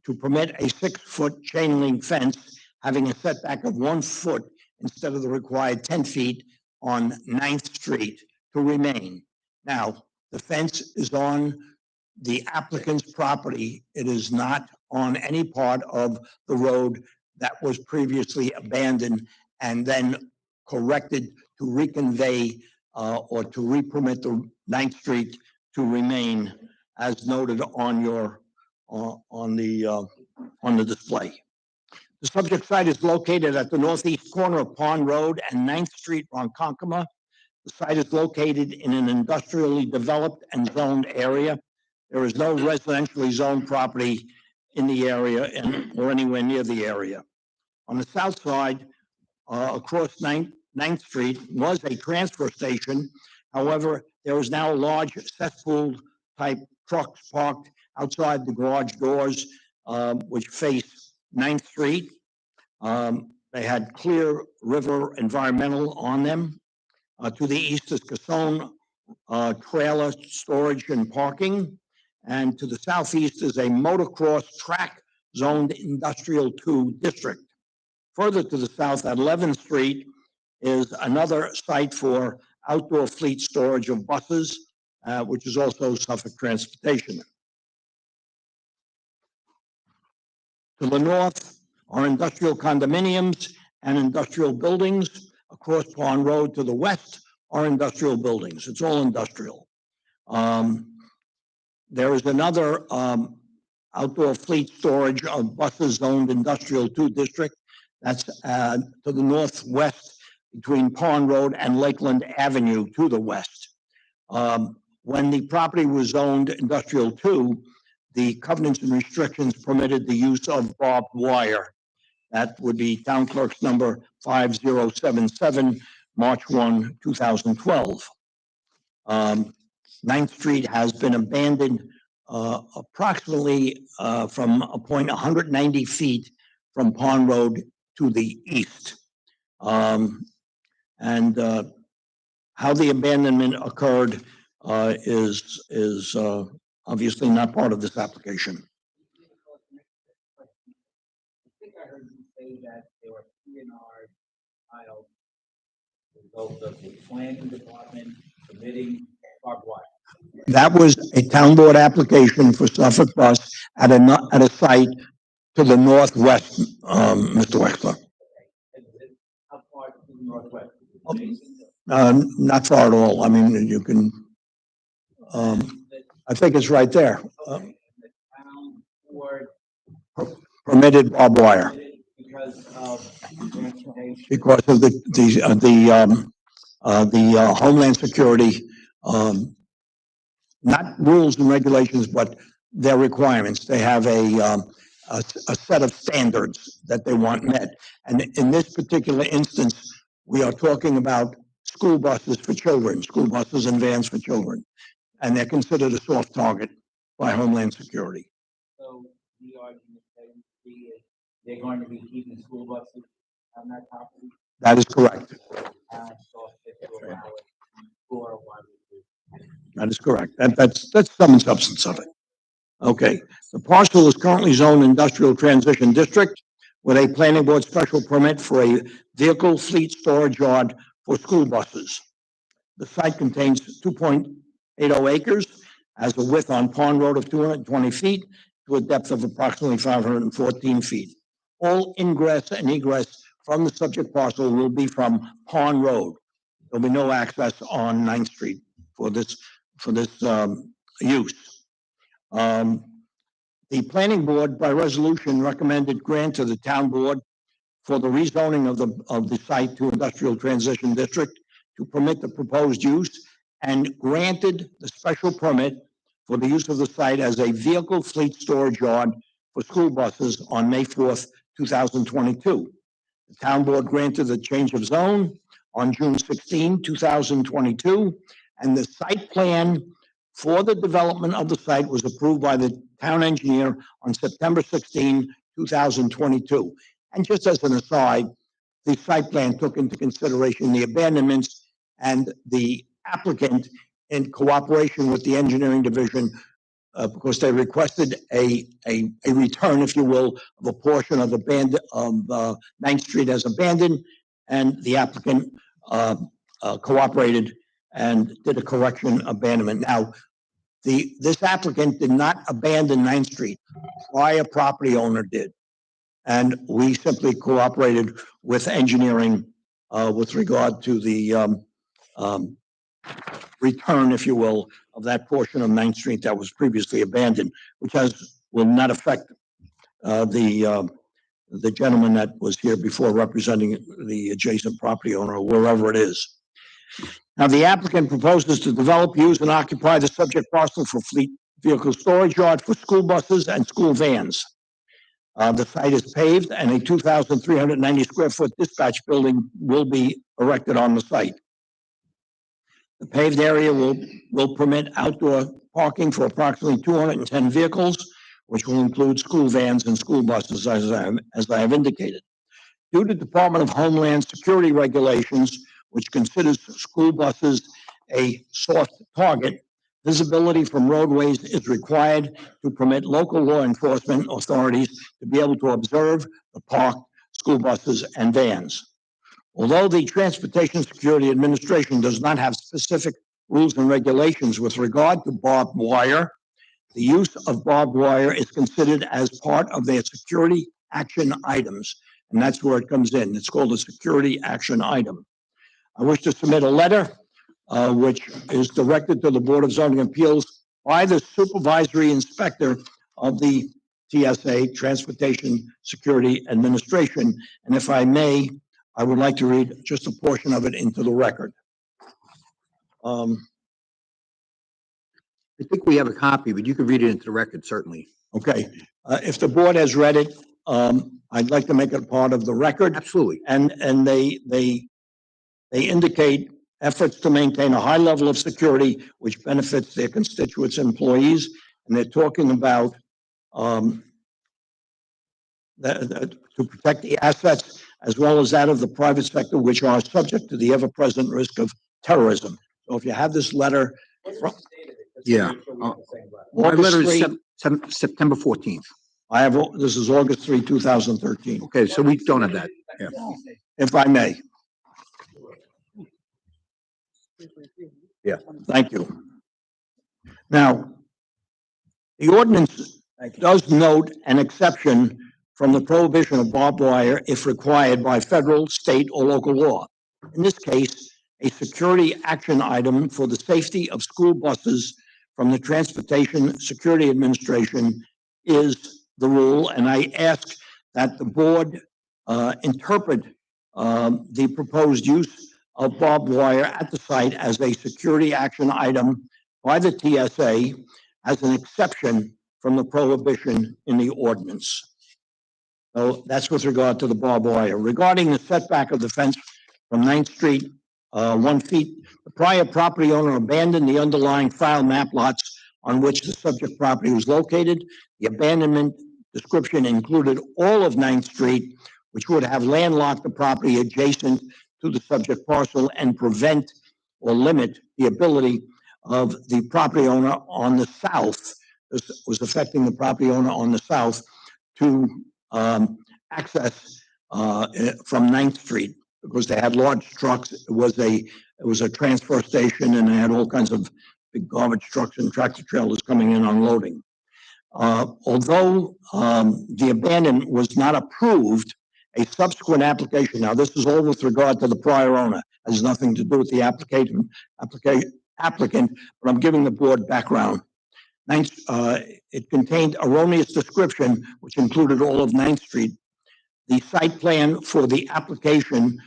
to permit a 6-foot chain link fence having a setback of 1 foot instead of the required 10 feet on 9th Street to remain. Now, the fence is on the applicant's property. It is not on any part of the road that was previously abandoned and then corrected to reconvey or to re-permit the 9th Street to remain as noted on your on the display. The subject site is located at the northeast corner of Pond Road and 9th Street, Ronkonkoma. The site is located in an industrially developed and zoned area. There is no residentially zoned property in the area or anywhere near the area. On the south side, across 9th Street was a transfer station. However, there is now a large cesspool type trucks parked outside the garage doors, which face 9th Street. They had Clear River Environmental on them. To the east is Casone trailer storage and parking. And to the southeast is a motocross track zoned industrial 2 district. Further to the south at 11th Street is another site for outdoor fleet storage of buses, which is also Suffolk Transportation. To the north are industrial condominiums and industrial buildings. Across Pond Road to the west are industrial buildings. It's all industrial. There is another outdoor fleet storage of buses zoned industrial 2 district. That's to the northwest between Pond Road and Lakeland Avenue to the west. When the property was zoned industrial 2, the covenants and restrictions permitted the use of barbed wire. That would be Town Clerk's number 5077, March 1, 2012. 9th Street has been abandoned approximately from a point 190 feet from Pond Road to the east. And how the abandonment occurred is obviously not part of this application. I think I heard you say that there were P&R filed result of the planning department permitting barbed wire. That was a town board application for Suffolk Bus at a site to the northwest, Mr. Wexler. How far to the northwest? Not far at all. I mean, you can, I think it's right there. Town board Permitted barbed wire because of transportation. because of the Homeland Security, not rules and regulations, but their requirements. They have a set of standards that they want met. And in this particular instance, we are talking about school buses for children, school buses and vans for children. And they're considered a soft target by Homeland Security. So the argument that you see is they're going to be keeping school buses on that property. That is correct. So if they allow it for one. That is correct. That's sum and substance of it. Okay, the parcel is currently zoned industrial transition district with a planning board special permit for a vehicle fleet storage yard for school buses. The site contains 2.80 acres, has a width on Pond Road of 220 feet to a depth of approximately 514 feet. All ingress and egress from the subject parcel will be from Pond Road. There'll be no access on 9th Street for this use. The planning board by resolution recommended grant to the town board for the rezoning of the site to industrial transition district to permit the proposed use and granted the special permit for the use of the site as a vehicle fleet storage yard for school buses on May 4th, 2022. The town board granted the change of zone on June 16, 2022, and the site plan for the development of the site was approved by the town engineer on September 16, 2022. And just as an aside, the site plan took into consideration the abandonments and the applicant in cooperation with the engineering division because they requested a return, if you will, of a portion of 9th Street as abandoned, and the applicant cooperated and did a correction abandonment. Now, this applicant did not abandon 9th Street. Prior property owner did. And we simply cooperated with engineering with regard to the return, if you will, of that portion of 9th Street that was previously abandoned, which will not affect the gentleman that was here before representing the adjacent property owner, or wherever it is. Now, the applicant proposes to develop, use, and occupy the subject parcel for fleet vehicle storage yard for school buses and school vans. The site is paved and a 2,390 square foot dispatch building will be erected on the site. The paved area will permit outdoor parking for approximately 210 vehicles, which will include school vans and school buses, as I have indicated. Due to Department of Homeland Security regulations, which considers school buses a soft target, visibility from roadways is required to permit local law enforcement authorities to be able to observe the parked school buses and vans. Although the Transportation Security Administration does not have specific rules and regulations with regard to barbed wire, the use of barbed wire is considered as part of their security action items, and that's where it comes in. It's called a security action item. I wish to submit a letter which is directed to the Board of Zoning Appeals by the supervisory inspector of the TSA, Transportation Security Administration. And if I may, I would like to read just a portion of it into the record. I think we have a copy, but you can read it into the record, certainly. Okay. If the board has read it, I'd like to make it part of the record. Absolutely. And they indicate efforts to maintain a high level of security which benefits their constituents and employees. And they're talking about to protect the assets as well as that of the private sector, which are subject to the ever-present risk of terrorism. So if you have this letter. Yeah. My letter is September 14th. I have, this is August 3, 2013. Okay, so we don't have that. Yeah. If I may. Yeah. Thank you. Now, the ordinance does note an exception from the prohibition of barbed wire if required by federal, state, or local law. In this case, a security action item for the safety of school buses from the Transportation Security Administration is the rule, and I ask that the board interpret the proposed use of barbed wire at the site as a security action item by the TSA as an exception from the prohibition in the ordinance. So that's with regard to the barbed wire. Regarding the setback of the fence from 9th Street, 1 feet, the prior property owner abandoned the underlying file map lots on which the subject property was located. The abandonment description included all of 9th Street, which would have landlocked the property adjacent to the subject parcel and prevent or limit the ability of the property owner on the south, this was affecting the property owner on the south, to access from 9th Street, because they had large trucks. It was a transfer station, and they had all kinds of big garbage trucks and tractor trailers coming in unloading. Although the abandonment was not approved, a subsequent application, now this is all with regard to the prior owner, has nothing to do with the applicant, but I'm giving the board background. It contained erroneous description, which included all of 9th Street. The site plan for the application,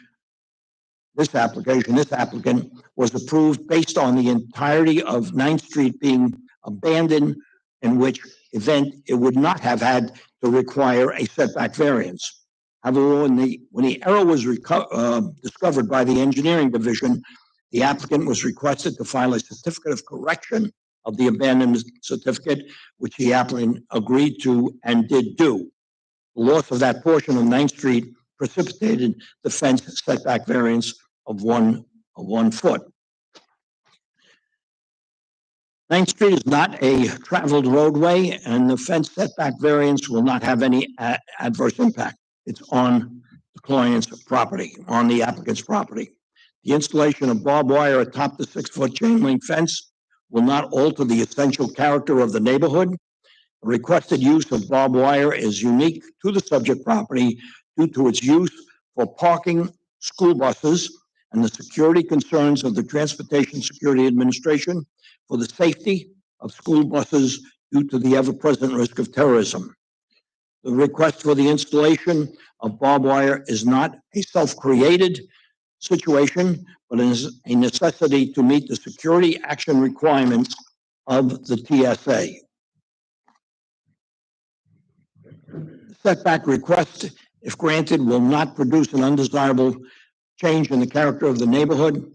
this applicant was approved based on the entirety of 9th Street being abandoned, in which event it would not have had to require a setback variance. However, when the error was discovered by the engineering division, the applicant was requested to file a certificate of correction of the abandonment certificate, which the applicant agreed to and did do. The loss of that portion of 9th Street precipitated the fence setback variance of one foot. 9th Street is not a traveled roadway, and the fence setback variance will not have any adverse impact. It's on the client's property, on the applicant's property. The installation of barbed wire atop the 6-foot chain link fence will not alter the essential character of the neighborhood. The requested use of barbed wire is unique to the subject property due to its use for parking school buses and the security concerns of the Transportation Security Administration for the safety of school buses due to the ever-present risk of terrorism. The request for the installation of barbed wire is not a self-created situation, but is a necessity to meet the security action requirements of the TSA. The setback request, if granted, will not produce an undesirable change in the character of the neighborhood.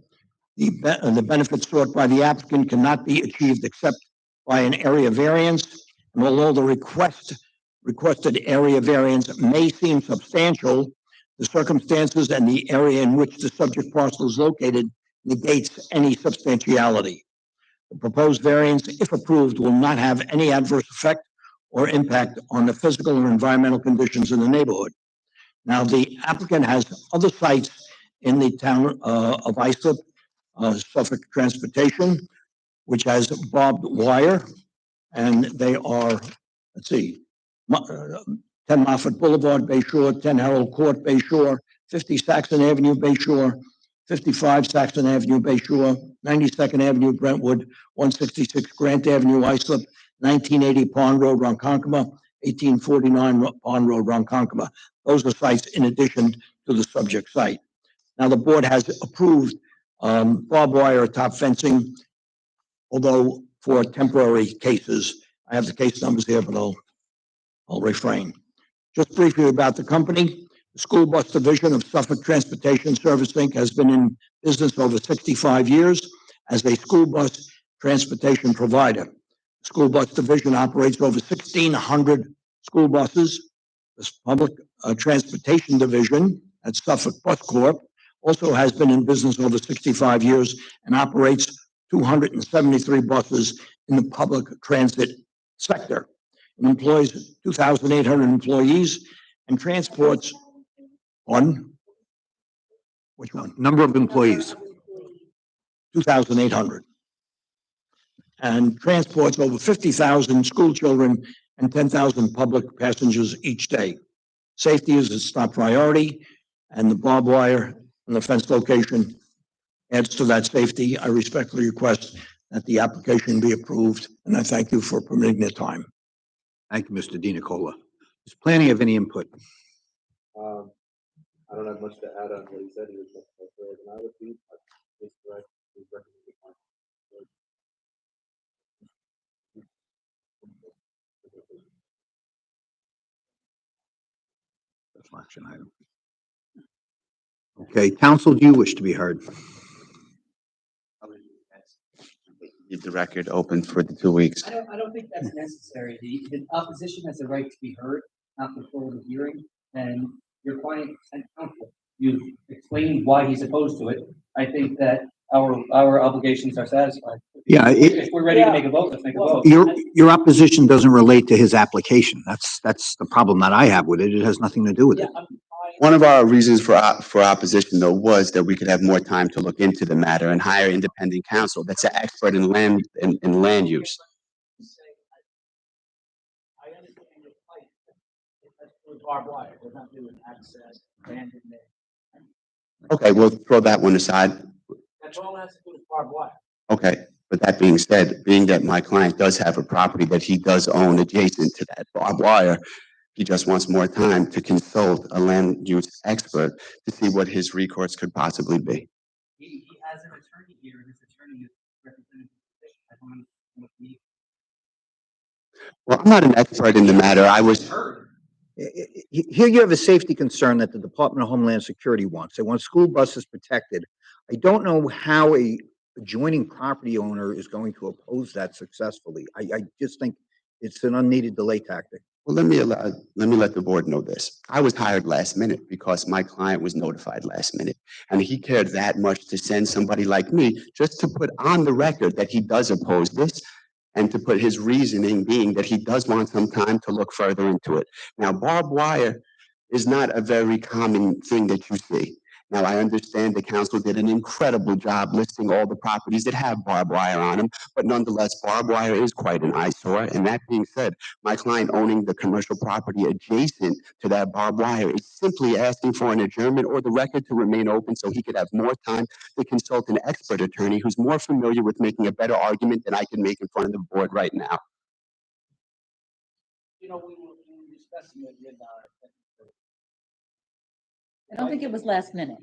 The benefits sought by the applicant cannot be achieved except by an area variance. And although the requested area variance may seem substantial, the circumstances and the area in which the subject parcel is located negates any substantiality. The proposed variance, if approved, will not have any adverse effect or impact on the physical or environmental conditions in the neighborhood. Now, the applicant has other sites in the town of Islip, Suffolk Transportation, which has barbed wire, and they are, let's see, 10 Moffett Boulevard, Bay Shore, 10 Harold Court, Bay Shore, 50 Saxon Avenue, Bay Shore, 55 Saxon Avenue, Bay Shore, 92nd Avenue, Brentwood, 166 Grant Avenue, Islip, 1980 Pond Road, Ronkonkoma, 1849 Pond Road, Ronkonkoma. Those are sites in addition to the subject site. Now, the board has approved barbed wire top fencing, although for temporary cases. I have the case numbers here, but I'll refrain. Just briefly about the company. The School Bus Division of Suffolk Transportation Service, Inc. has been in business over 65 years as a school bus transportation provider. The School Bus Division operates over 1,600 school buses. This Public Transportation Division at Suffolk Bus Corp. also has been in business over 65 years and operates 273 buses in the public transit sector. It employs 2,800 employees and transports one. Which one? Number of employees. 2,800. And transports over 50,000 school children and 10,000 public passengers each day. Safety is its top priority, and the barbed wire and the fence location adds to that safety. I respectfully request that the application be approved, and I thank you for permitting the time. Thank you, Mr. Di Nicola. Does planning have any input? I don't have much to add on what he said. He was much more clear than I would be. But this direct, his recommended one. Special action item. Okay, counsel, do you wish to be heard? Keep the record open for the 2 weeks. I don't think that's necessary. The opposition has a right to be heard after the hearing, and your client and counsel, you've explained why he's opposed to it. I think that our obligations are satisfied. Yeah, If we're ready to make a vote, let's make a vote. Your opposition doesn't relate to his application. That's the problem that I have with it. It has nothing to do with it. One of our reasons for opposition, though, was that we could have more time to look into the matter and hire independent counsel that's an expert in land use. I understand your plight. That's with barbed wire. We're not doing access, abandonment. Okay, we'll throw that one aside. That's all it has to do with barbed wire. Okay, but that being said, being that my client does have a property that he does own adjacent to that barbed wire, he just wants more time to consult a land use expert to see what his recourse could possibly be. He has an attorney here, and his attorney is representing the position. I don't understand what he. Well, I'm not an expert in the matter. I was. Here you have a safety concern that the Department of Homeland Security wants. They want school buses protected. I don't know how a adjoining property owner is going to oppose that successfully. I just think it's an unneeded delay tactic. Well, let me let the board know this. I was hired last minute because my client was notified last minute, and he cared that much to send somebody like me just to put on the record that he does oppose this, and to put his reasoning being that he does want some time to look further into it. Now, barbed wire is not a very common thing that you see. Now, I understand the council did an incredible job listing all the properties that have barbed wire on them, but nonetheless, barbed wire is quite an eyesore. And that being said, my client owning the commercial property adjacent to that barbed wire is simply asking for an adjournment or the record to remain open so he could have more time to consult an expert attorney who's more familiar with making a better argument than I can make in front of the board right now. You know, we were discussing it with I don't think it was last minute.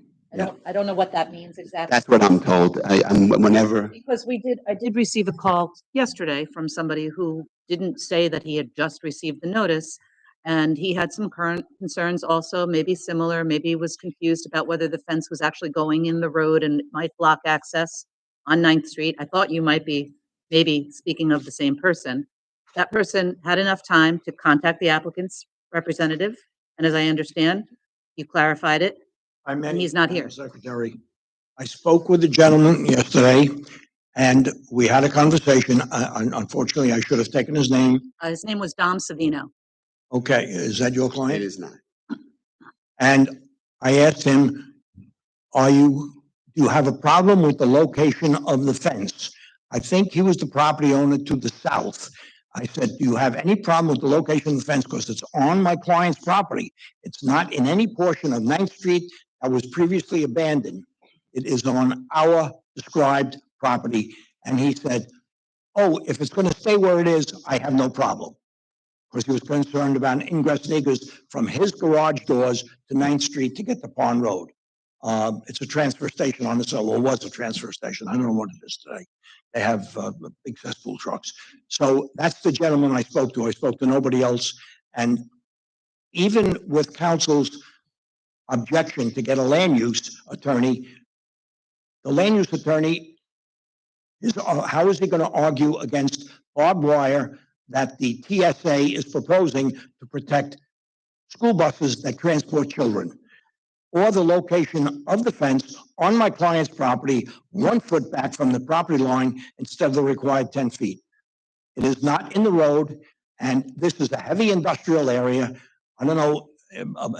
I don't know what that means exactly. That's what I'm told. I'm whenever. Because I did receive a call yesterday from somebody who didn't say that he had just received the notice. And he had some current concerns also, maybe similar, maybe was confused about whether the fence was actually going in the road and it might block access on 9th Street. I thought you might be maybe speaking of the same person. That person had enough time to contact the applicant's representative. And as I understand, you clarified it. And he's not here. Secretary, I spoke with the gentleman yesterday, and we had a conversation. Unfortunately, I should have taken his name. His name was Dom Savino. Okay, is that your client? It is not. And I asked him, do you have a problem with the location of the fence? I think he was the property owner to the south. I said, do you have any problem with the location of the fence? Because it's on my client's property. It's not in any portion of 9th Street that was previously abandoned. It is on our described property. And he said, oh, if it's going to stay where it is, I have no problem. Because he was concerned about ingress and egress from his garage doors to 9th Street to get to Pond Road. It's a transfer station on the side, or was a transfer station. I don't know what it is today. They have big cesspool trucks. So that's the gentleman I spoke to. I spoke to nobody else. And even with council's objection to get a land use attorney, the land use attorney how is he going to argue against barbed wire that the TSA is proposing to protect school buses that transport children? Or the location of the fence on my client's property, 1 foot back from the property line instead of the required 10 feet. It is not in the road, and this is a heavy industrial area. I don't know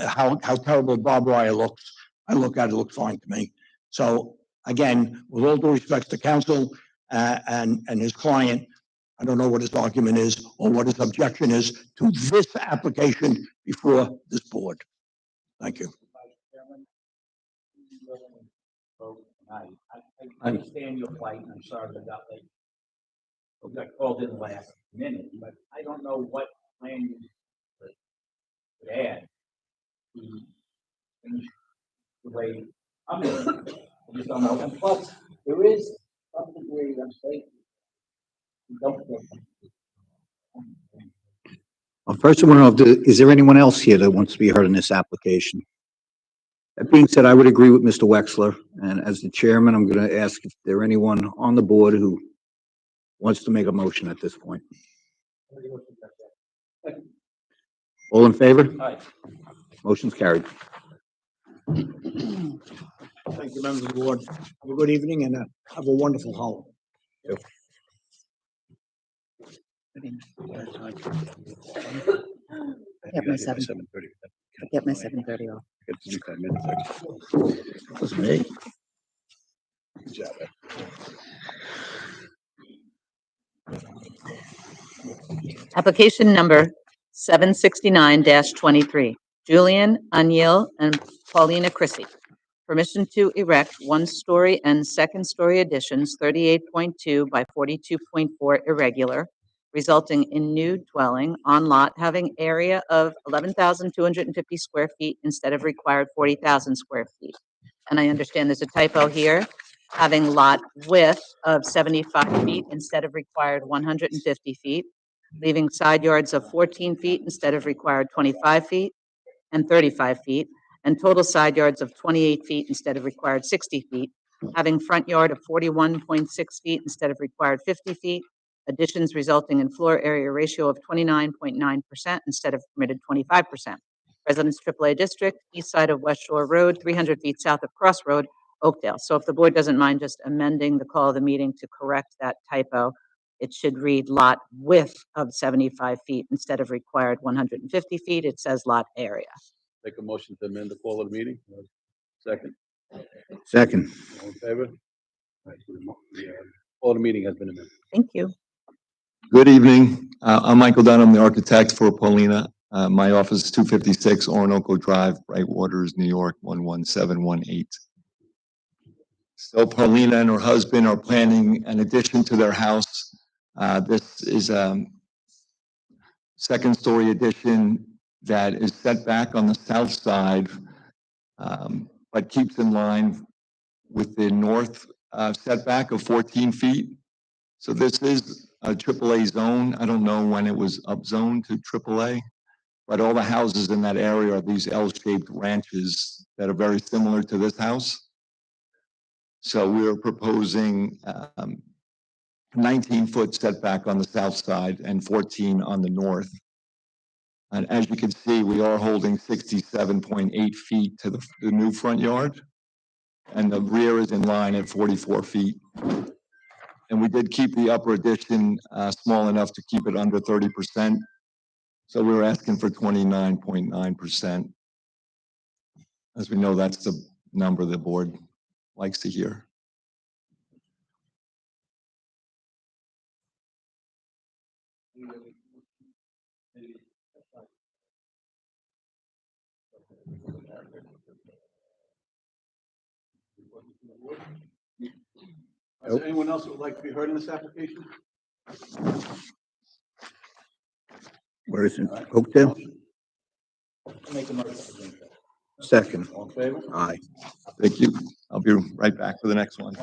how terrible barbed wire looks. I look at it, it looks fine to me. So again, with all due respect to counsel and his client, I don't know what his argument is or what his objection is to this application before this board. Thank you. I understand your plight, and I'm sorry that got late. who got called in last minute, but I don't know what plan you would add to finish the way I'm doing it. I just don't know. And plus, there is some degree of safety. You don't feel Well, first I want to know, is there anyone else here that wants to be heard in this application? That being said, I would agree with Mr. Wexler, and as the chairman, I'm going to ask if there anyone on the board who wants to make a motion at this point. All in favor? Aye. Motion's carried. Thank you, members of the board. Have a good evening and have a wonderful holiday. Get my 7:30. Get my 7:30 off. That was me. Good job, Ed. Application number 769-23, Julian Aniel and Paulina Chrissy. Permission to erect one-story and second-story additions, 38.2 by 42.4 irregular, resulting in new dwelling on lot having area of 11,250 square feet instead of required 40,000 square feet. And I understand there's a typo here, having lot width of 75 feet instead of required 150 feet, leaving side yards of 14 feet instead of required 25 feet and 35 feet, and total side yards of 28 feet instead of required 60 feet, having front yard of 41.6 feet instead of required 50 feet, additions resulting in floor area ratio of 29.9% instead of permitted 25%. Residence AAA District, east side of West Shore Road, 300 feet south of Cross Road, Oakdale. So if the board doesn't mind just amending the call of the meeting to correct that typo, it should read lot width of 75 feet instead of required 150 feet. It says lot area. Make a motion to amend the call of the meeting. Second. Second. All in favor? Right, so the call of the meeting has been amended. Thank you. Good evening. I'm Michael Dunn. I'm the architect for Paulina. My office is 256 Orinoco Drive, Brightwaters, New York, 11718. So Paulina and her husband are planning an addition to their house. This is a second-story addition that is set back on the south side, but keeps in line with the north setback of 14 feet. So this is a AAA zone. I don't know when it was upzoned to AAA, but all the houses in that area are these L-shaped ranches that are very similar to this house. So we're proposing 19-foot setback on the south side and 14 on the north. And as you can see, we are holding 67.8 feet to the new front yard, and the rear is in line at 44 feet. And we did keep the upper addition small enough to keep it under 30%. So we were asking for 29.9%. As we know, that's the number the board likes to hear. Is there anyone else who would like to be heard in this application? Where is it? Oakdale? Make a motion. Second. All in favor? Aye. Thank you. I'll be right back for the next one.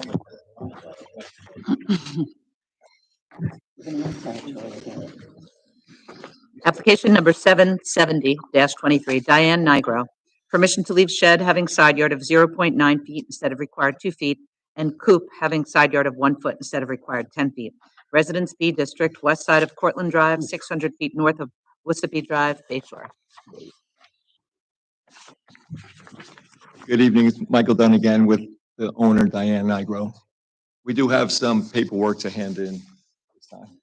Application number 770-23, Diane Nigro. Permission to leave shed having side yard of 0.9 feet instead of required 2 feet, and coop having side yard of 1 foot instead of required 10 feet. Residence B District, west side of Cortland Drive, 600 feet north of Wissippi Drive, Bay Shore. Good evening. It's Michael Dunn again with the owner, Diane Nigro. We do have some paperwork to hand in this time.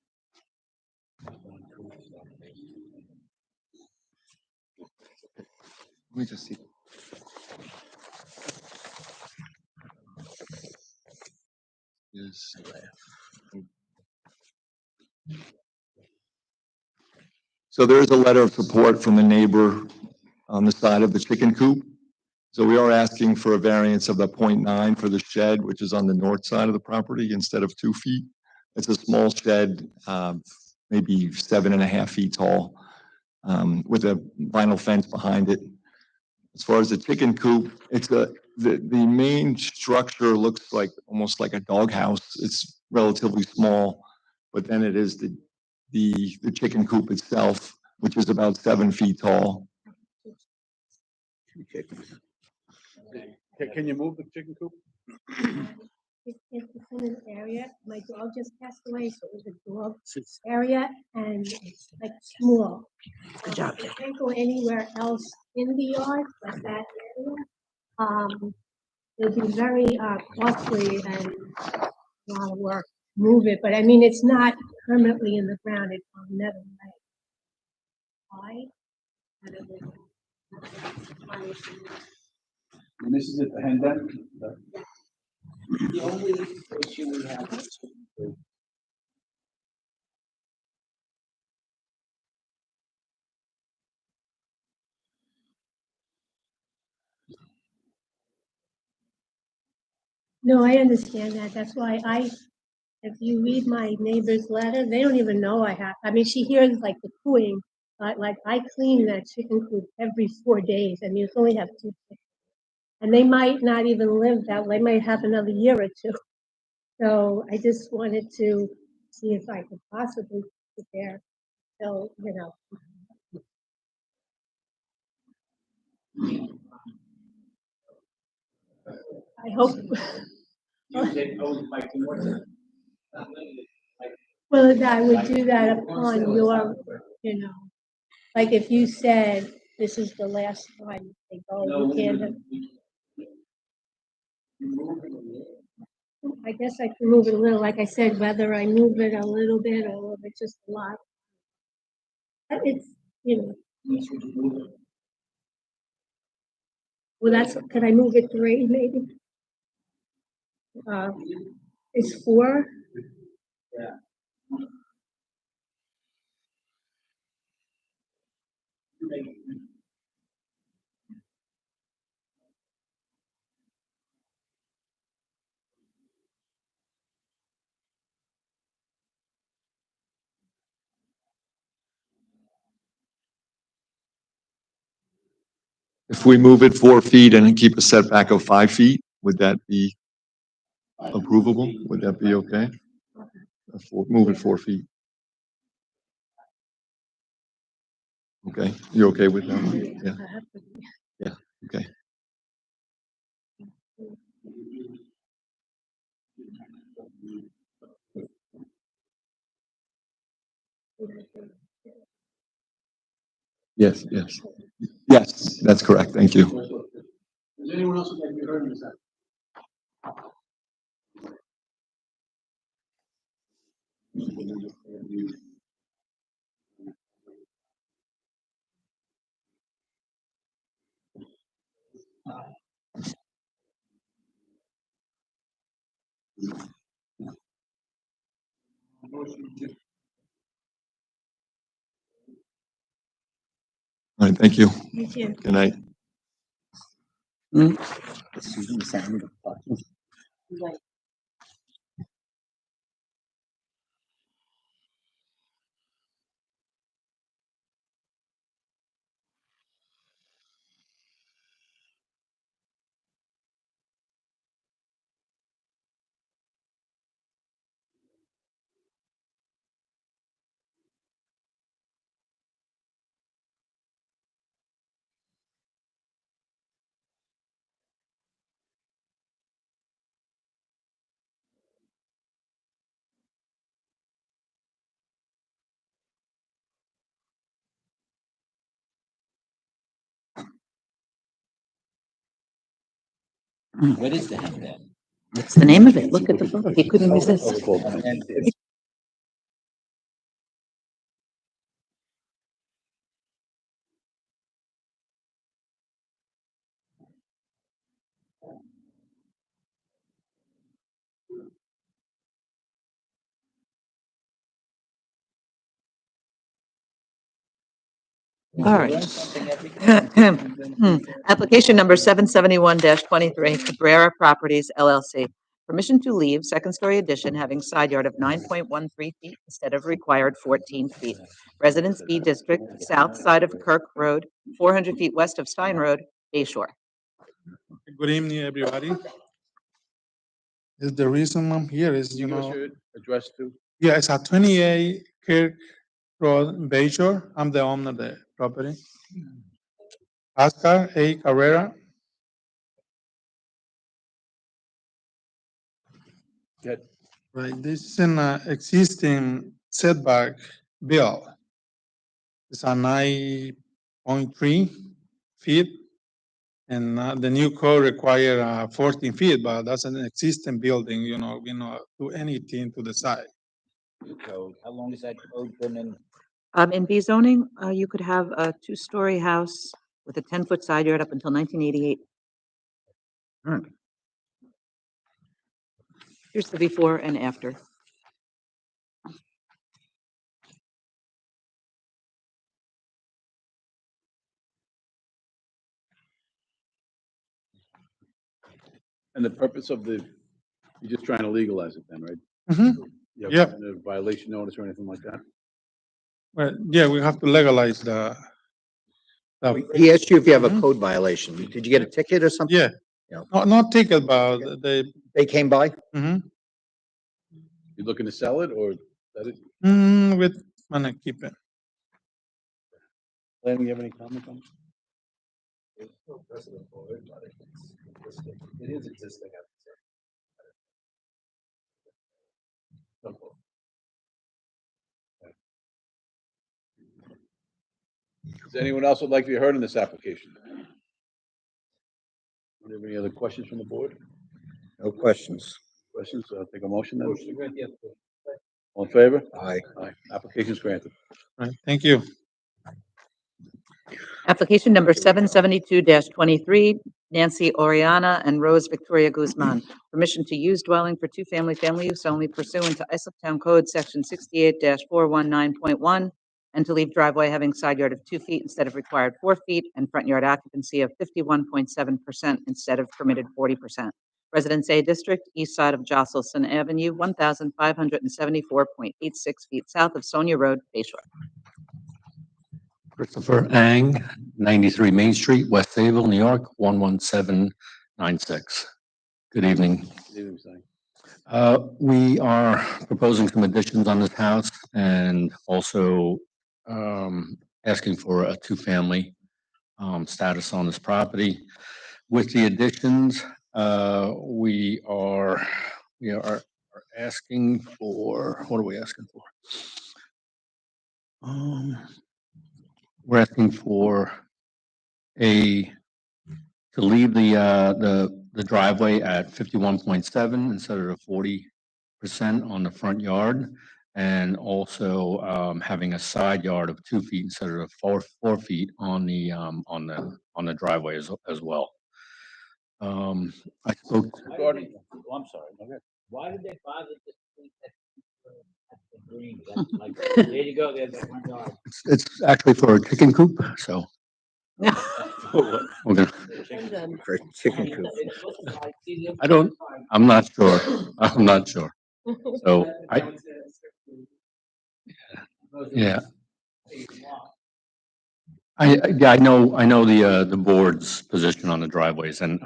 Let me just see. Yes. So there is a letter of support from the neighbor on the side of the chicken coop. So we are asking for a variance of the 0.9 for the shed, which is on the north side of the property instead of 2 feet. It's a small shed, maybe 7.5 feet tall, with a vinyl fence behind it. As far as the chicken coop, the main structure looks like, almost like a doghouse. It's relatively small, but then it is the chicken coop itself, which is about 7 feet tall. Can you move the chicken coop? It's in an area, my dog just passed away, so it was a dog area and it's like small. Good job, I can't go anywhere else in the yard but that area. It'll be very costly and a lot of work to move it, but I mean, it's not permanently in the ground, it's on never lay. Why? I don't know. And this is at the hen den? The only issue we have is No, I understand that. That's why if you read my neighbor's letter, they don't even know I mean, she hears like the cooing, but like I clean that chicken coop every 4 days and you only have 2 chickens. And they might not even live that way, might have another year or two. So I just wanted to see if I could possibly sit there. So, you know. I hope. Well, I would do that upon your, you know, like if you said, this is the last time they go, you can't have. I guess I can move it a little, like I said, whether I move it a little bit or if it's just a lot. But it's, you know. Well, could I move it 3 maybe? It's 4. yeah. If we move it 4 feet and keep a setback of 5 feet, would that be approvable? Would that be okay? Move it 4 feet. Okay, you're okay with that? Yeah. Yeah, okay. Yes, yes. Yes, that's correct. Thank you. Is anyone else like to be heard in this? All right, thank you. Thank you. Good night. What is the hen den? That's the name of it. Look at the photo. He couldn't resist. And it's All right. Application number 771-23, Cabrera Properties LLC. Permission to leave second-story addition having side yard of 9.13 feet instead of required 14 feet. Residence B District, south side of Kirk Road, 400 feet west of Stein Road, Bay Shore. Good evening, everybody. The reason I'm here is, Can you give us your address too? yeah, it's at 28 Kirk Road, Bay Shore. I'm the owner of the property. Oscar A. Carrera. Good. Right, this is an existing setback bill. It's a 9.3 feet. And the new code require 14 feet, but that's an existing building, we not do anything to the side. So how long has that code been in? In B zoning, you could have a two-story house with a 10-foot side yard up until 1988. Here's the before and after. And the purpose of you're just trying to legalize it then, right? Mhm. You Yeah. have a violation notice or anything like that? Well, yeah, we have to legalize He asked you if you have a Mhm. code violation. Did you get a ticket or something? Yeah. Yeah. Not ticket, but They came by? Mhm. You looking to sell it or that it? With, wanna keep it. Len, you have any comment on it? There's no precedent for it, but it's existing. It is existing. I would say. Simple. Does anyone else would like to be heard in this application? Do you have any other questions from the board? No questions. Questions? Take a motion then. Motion to grant the application. All in favor? Aye. Aye. Application's granted. Right, thank you. Application number 772-23, Nancy Oriana and Rose Victoria Guzman. Permission to use dwelling for two-family use only pursuant to Islip Town Code Section 68-419.1, and to leave driveway having side yard of 2 feet instead of required 4 feet, and front yard occupancy of 51.7% instead of permitted 40%. Residence A District, east side of Josselson Avenue, 1,574.86 feet south of Sonia Road, Bay Shore. Christopher Ang, 93 Main Street, West Sayville, New York, 11796. Good evening. Good evening, Sonny. We are proposing some additions on this house and also asking for a two-family status on this property. With the additions, we are asking for, what are we asking for? We're asking for to leave the driveway at 51.7 instead of the 40% on the front yard, and also having a side yard of 2 feet instead of 4 feet on the driveway as well. I spoke. Regarding, oh, I'm sorry. Okay. Why did they bother to put that green? That's like, there you go, there's that front yard. It's actually for a chicken coop, so. We're gonna- For chicken coop. I'm not sure. I'm not sure. So yeah. I know the board's position on the driveways, and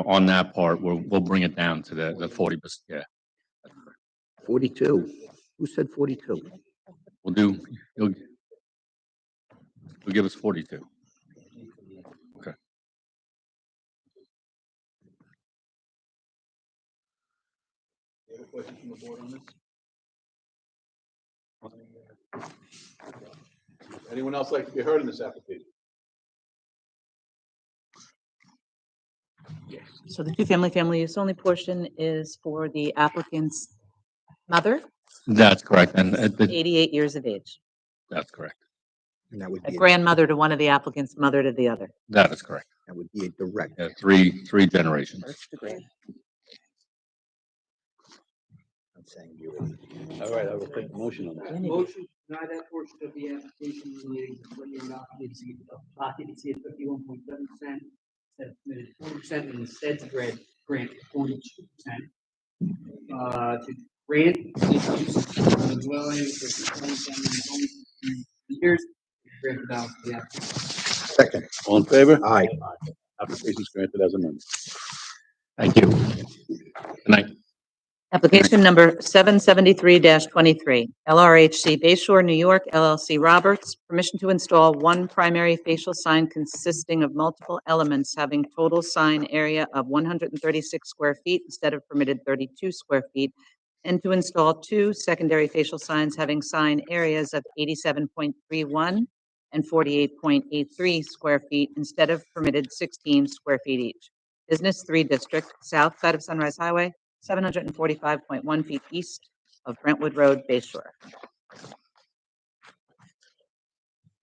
on that part, we'll bring it down to the 40%, yeah. 42. Who said 42? You'll give us 42. Okay. Any other questions from the board on this? Anyone else like to be heard in this application? So the two-family use only portion is for the applicant's mother, That's correct, and 88 years of age. that's correct. And that would A be, grandmother to one of the applicants, mother to the other. That is correct. that would be a direct. Yeah, three generations. First degree. I'm saying you. All right, I will take the motion on that. Motion to deny that portion of the application relating to front yard occupancy of 51.7%, instead of permitted 40%, and instead to grant grant 42%. To grant this use of the dwelling for the 20 years, grant the balance of the application. Second. All in favor? Aye. Application is granted as amended. Thank you. Good night. Application number 773-23, LRHC Bayshore, New York, LLC Roberts, permission to install one primary facial sign consisting of multiple elements having total sign area of 136 square feet instead of permitted 32 square feet, and to install two secondary facial signs having sign areas of 87.31 and 48.83 square feet instead of permitted 16 square feet each. Business 3 District, south side of Sunrise Highway, 745.1 feet east of Brentwood Road, Bayshore.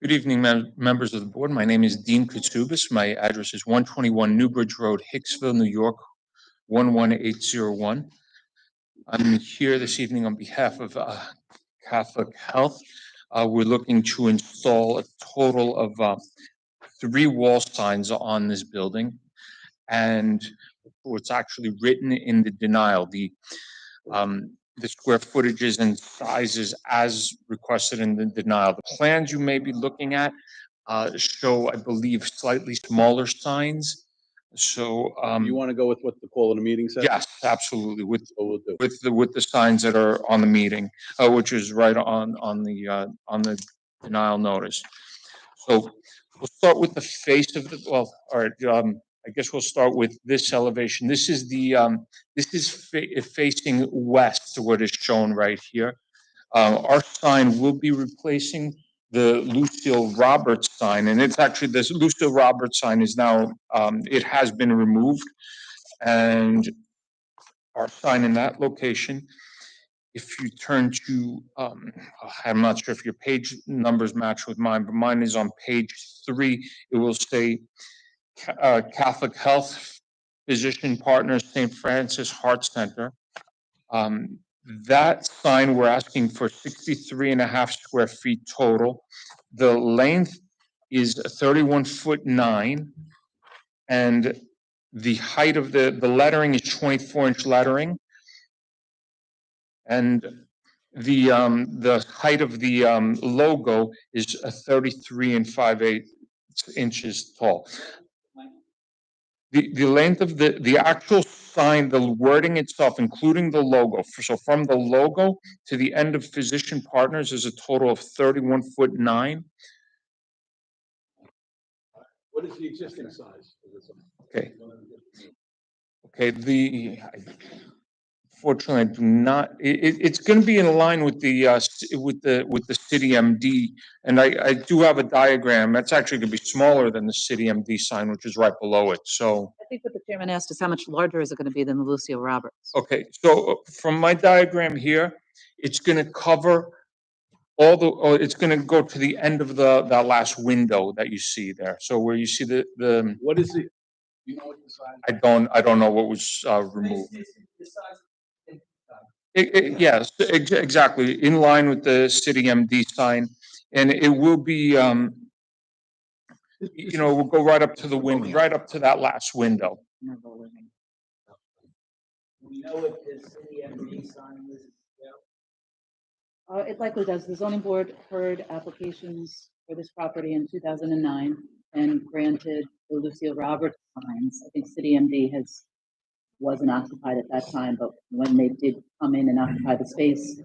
Good evening, members of the board. My name is Dean Katsubis. My address is 121 Newbridge Road, Hicksville, New York, 11801. I'm here this evening on behalf of Catholic Health. We're looking to install a total of 3 wall signs on this building. And what's actually written in the denial, the square footages and sizes as requested in the denial. The plans you may be looking at show, I believe, slightly smaller signs. So You want to go with what the call of the meeting says? yes, absolutely, with So we'll do. with the signs that are on the meeting, which is right on the denial notice. So we'll start with the face of the, well, all right, I guess we'll start with this elevation. This is the, facing west, what is shown right here. Our sign will be replacing the Lucille Roberts sign, and it's actually, this Lucille Roberts sign is now, it has been removed. And our sign in that location, if you turn to, I'm not sure if your page numbers match with mine, but mine is on page 3. It will say Catholic Health Physician Partners, St. Francis Heart Center. That sign, we're asking for 63.5 square feet total. The length is 31'9", and the height of the lettering is 24-inch lettering. And the height of the logo is 33 5/8 inches tall. The length of the actual sign, the wording itself, including the logo, so from the logo to the end of Physician Partners is a total of 31'9". What is the existing size? Okay. Okay, fortunately, I do not, it's gonna be in line with the city MD, and I do have a diagram, that's actually gonna be smaller than the city MD sign, which is right below it, so. I think what the chairman asked is how much larger is it going to be than the Lucille Roberts? Okay, so from my diagram here, it's gonna cover it's gonna go to the end of that last window that you see there, so where you see the. What is the, you know what the size? I don't know what was removed. Yes, exactly, in line with the city MD sign, and it will be, we'll go right up to the window, right up to that last window. We know what the city MD sign is. It likely does. The zoning board heard applications for this property in 2009 and granted the Lucille Roberts signs. I think City MD wasn't occupied at that time, but when they did come in and occupy the space,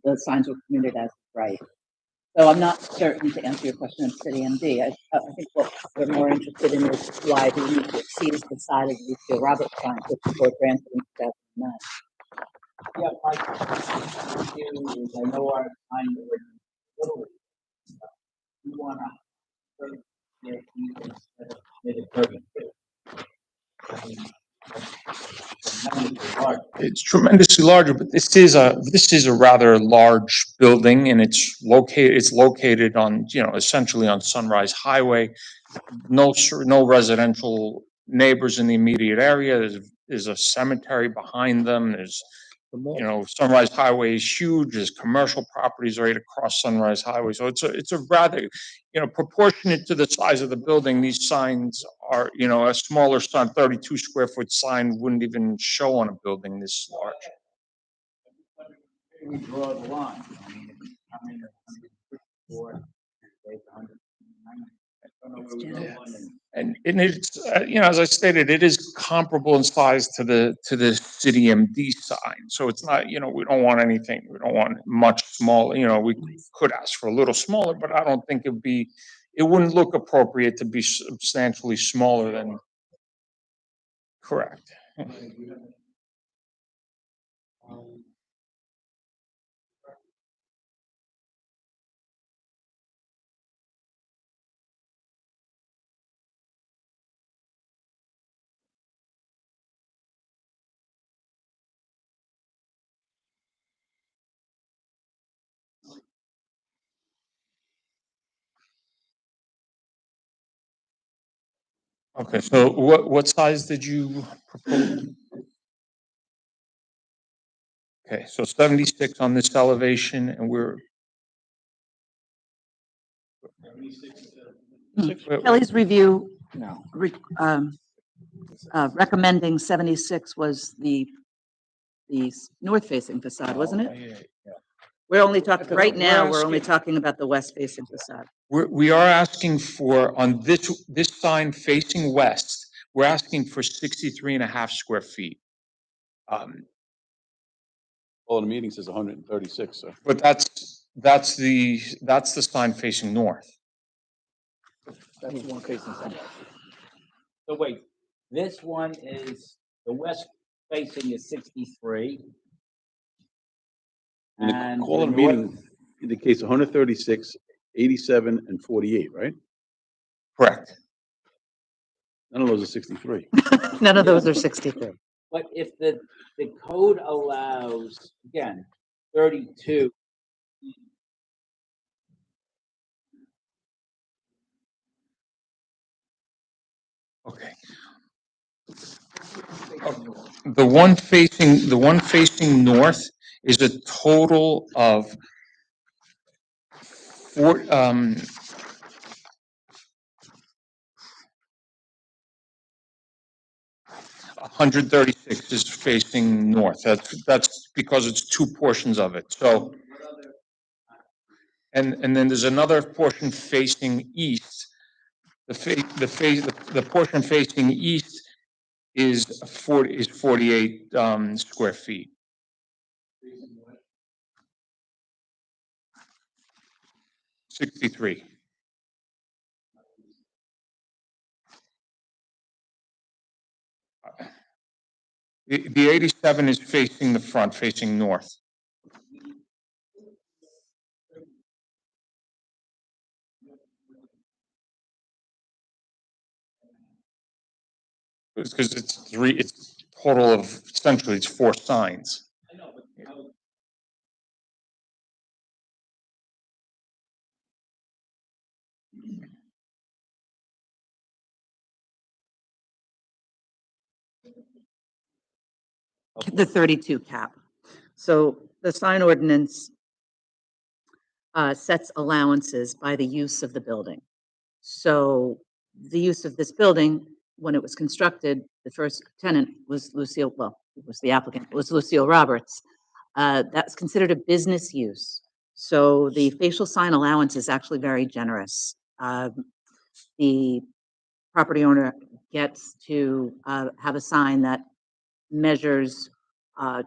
the signs were permitted as right. So I'm not certain to answer your question of City MD. I think what we're more interested in is why do we need to exceed the size of the Lucille Roberts sign, which the board granted in 2009. Yeah, my question is, I know our time little. You wanna. It's tremendously larger, but this is a rather large building, and it's located on, essentially on Sunrise Highway. No residential neighbors in the immediate area. There's a cemetery behind them. There's you know, Sunrise Highway is huge, there's commercial properties right across Sunrise Highway, so it's a rather, you know, proportionate to the size of the building, these signs are, you know, a smaller sign, 32 square foot sign wouldn't even show on a building this large. We draw the line. I mean, if it's coming at 154, it's 100. I don't know where we draw the line. And it's, you know, as I stated, it is comparable in size to the city MD sign. So it's not, you know, we don't want anything, we don't want much smaller, you know, we could ask for a little smaller, but I don't think it wouldn't look appropriate to be substantially smaller than. Correct. Okay, so what size did you propose? Okay, so 76 on this elevation, and we're. Kelly's review, recommending 76 was the north-facing facade, wasn't it? We're only talking, right now, we're only talking about the west-facing facade. We are asking for, on this sign facing west, we're asking for 63.5 square feet. Well, the meeting says 136, so. But that's the sign facing north. That's one facing center. So wait, this one is, the west facing is 63. And the call of the meeting indicates 136, 87, and 48, right? Correct. None of those are 63. None of those are 63. But if the code allows, again, 32. Okay. The one facing north is a total of 136 is facing north. That's because it's two portions of it. So, and then there's another portion facing east. The portion facing east is 48 square feet. $63. The 87 is facing the front, facing north. Because it's total of, essentially, it's 4 signs. The 32 cap. So the sign ordinance sets allowances by the use of the building. So the use of this building, when it was constructed, the first tenant was Lucille, well, it was the applicant, it was Lucille Roberts. That's considered a business use. So the facial sign allowance is actually very generous. The property owner gets to have a sign that measures a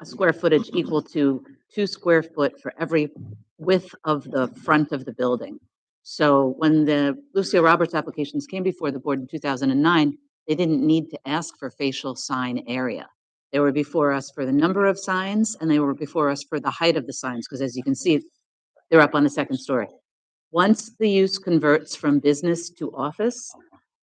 square footage equal to 2 square foot for every width of the front of the building. So when the Lucille Roberts applications came before the board in 2009, they didn't need to ask for facial sign area. They were before us for the number of signs, and they were before us for the height of the signs, because as you can see, they're up on the second story. Once the use converts from business to office,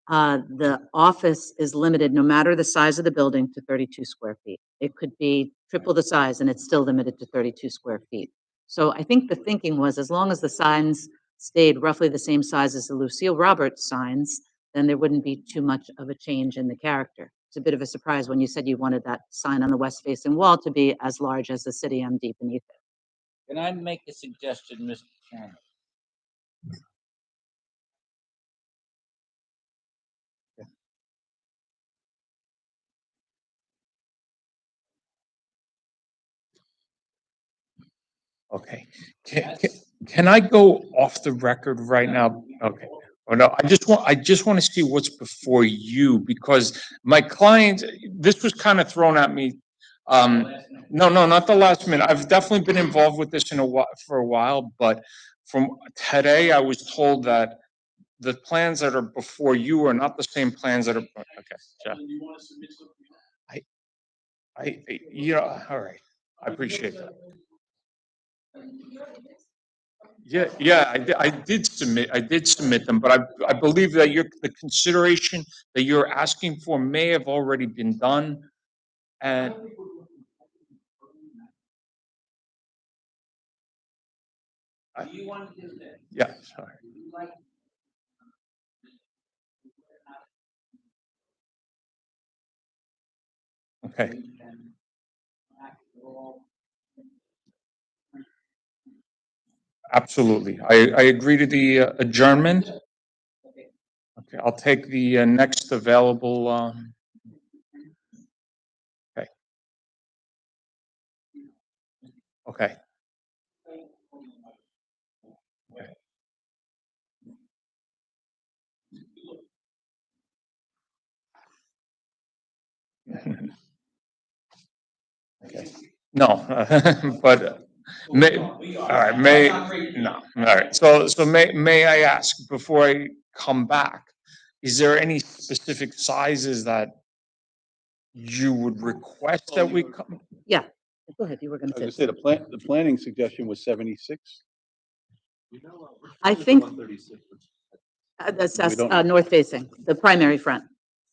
the office is limited, no matter the size of the building, to 32 square feet. It could be triple the size, and it's still limited to 32 square feet. So I think the thinking was, as long as the signs stayed roughly the same size as the Lucille Roberts signs, then there wouldn't be too much of a change in the character. It's a bit of a surprise when you said you wanted that sign on the west facing wall to be as large as the city MD beneath it. Can I make a suggestion, Mr. Chairman? Okay, can I go off the record right now? Okay. Oh, no, I just want to see what's before you because my client, this was kind of thrown at me. No, not the last minute. I've definitely been involved with this for a while, but from today, I was told that the plans that are before you are not the same plans that are, okay, Jeff. All right. I appreciate that. Yeah, I did submit them, but I believe that the consideration that you're asking for may have already been done. And yeah, sorry. Okay. Absolutely. I agree to the adjournment. Okay, I'll take the next available. Okay. Okay. Okay. No, but all right, no, all right. So may I ask before I come back, is there any specific sizes that you would request that we come? Yeah, go ahead, you were gonna I was say. gonna say, the planning suggestion was 76. I think We don't- north facing, the primary front.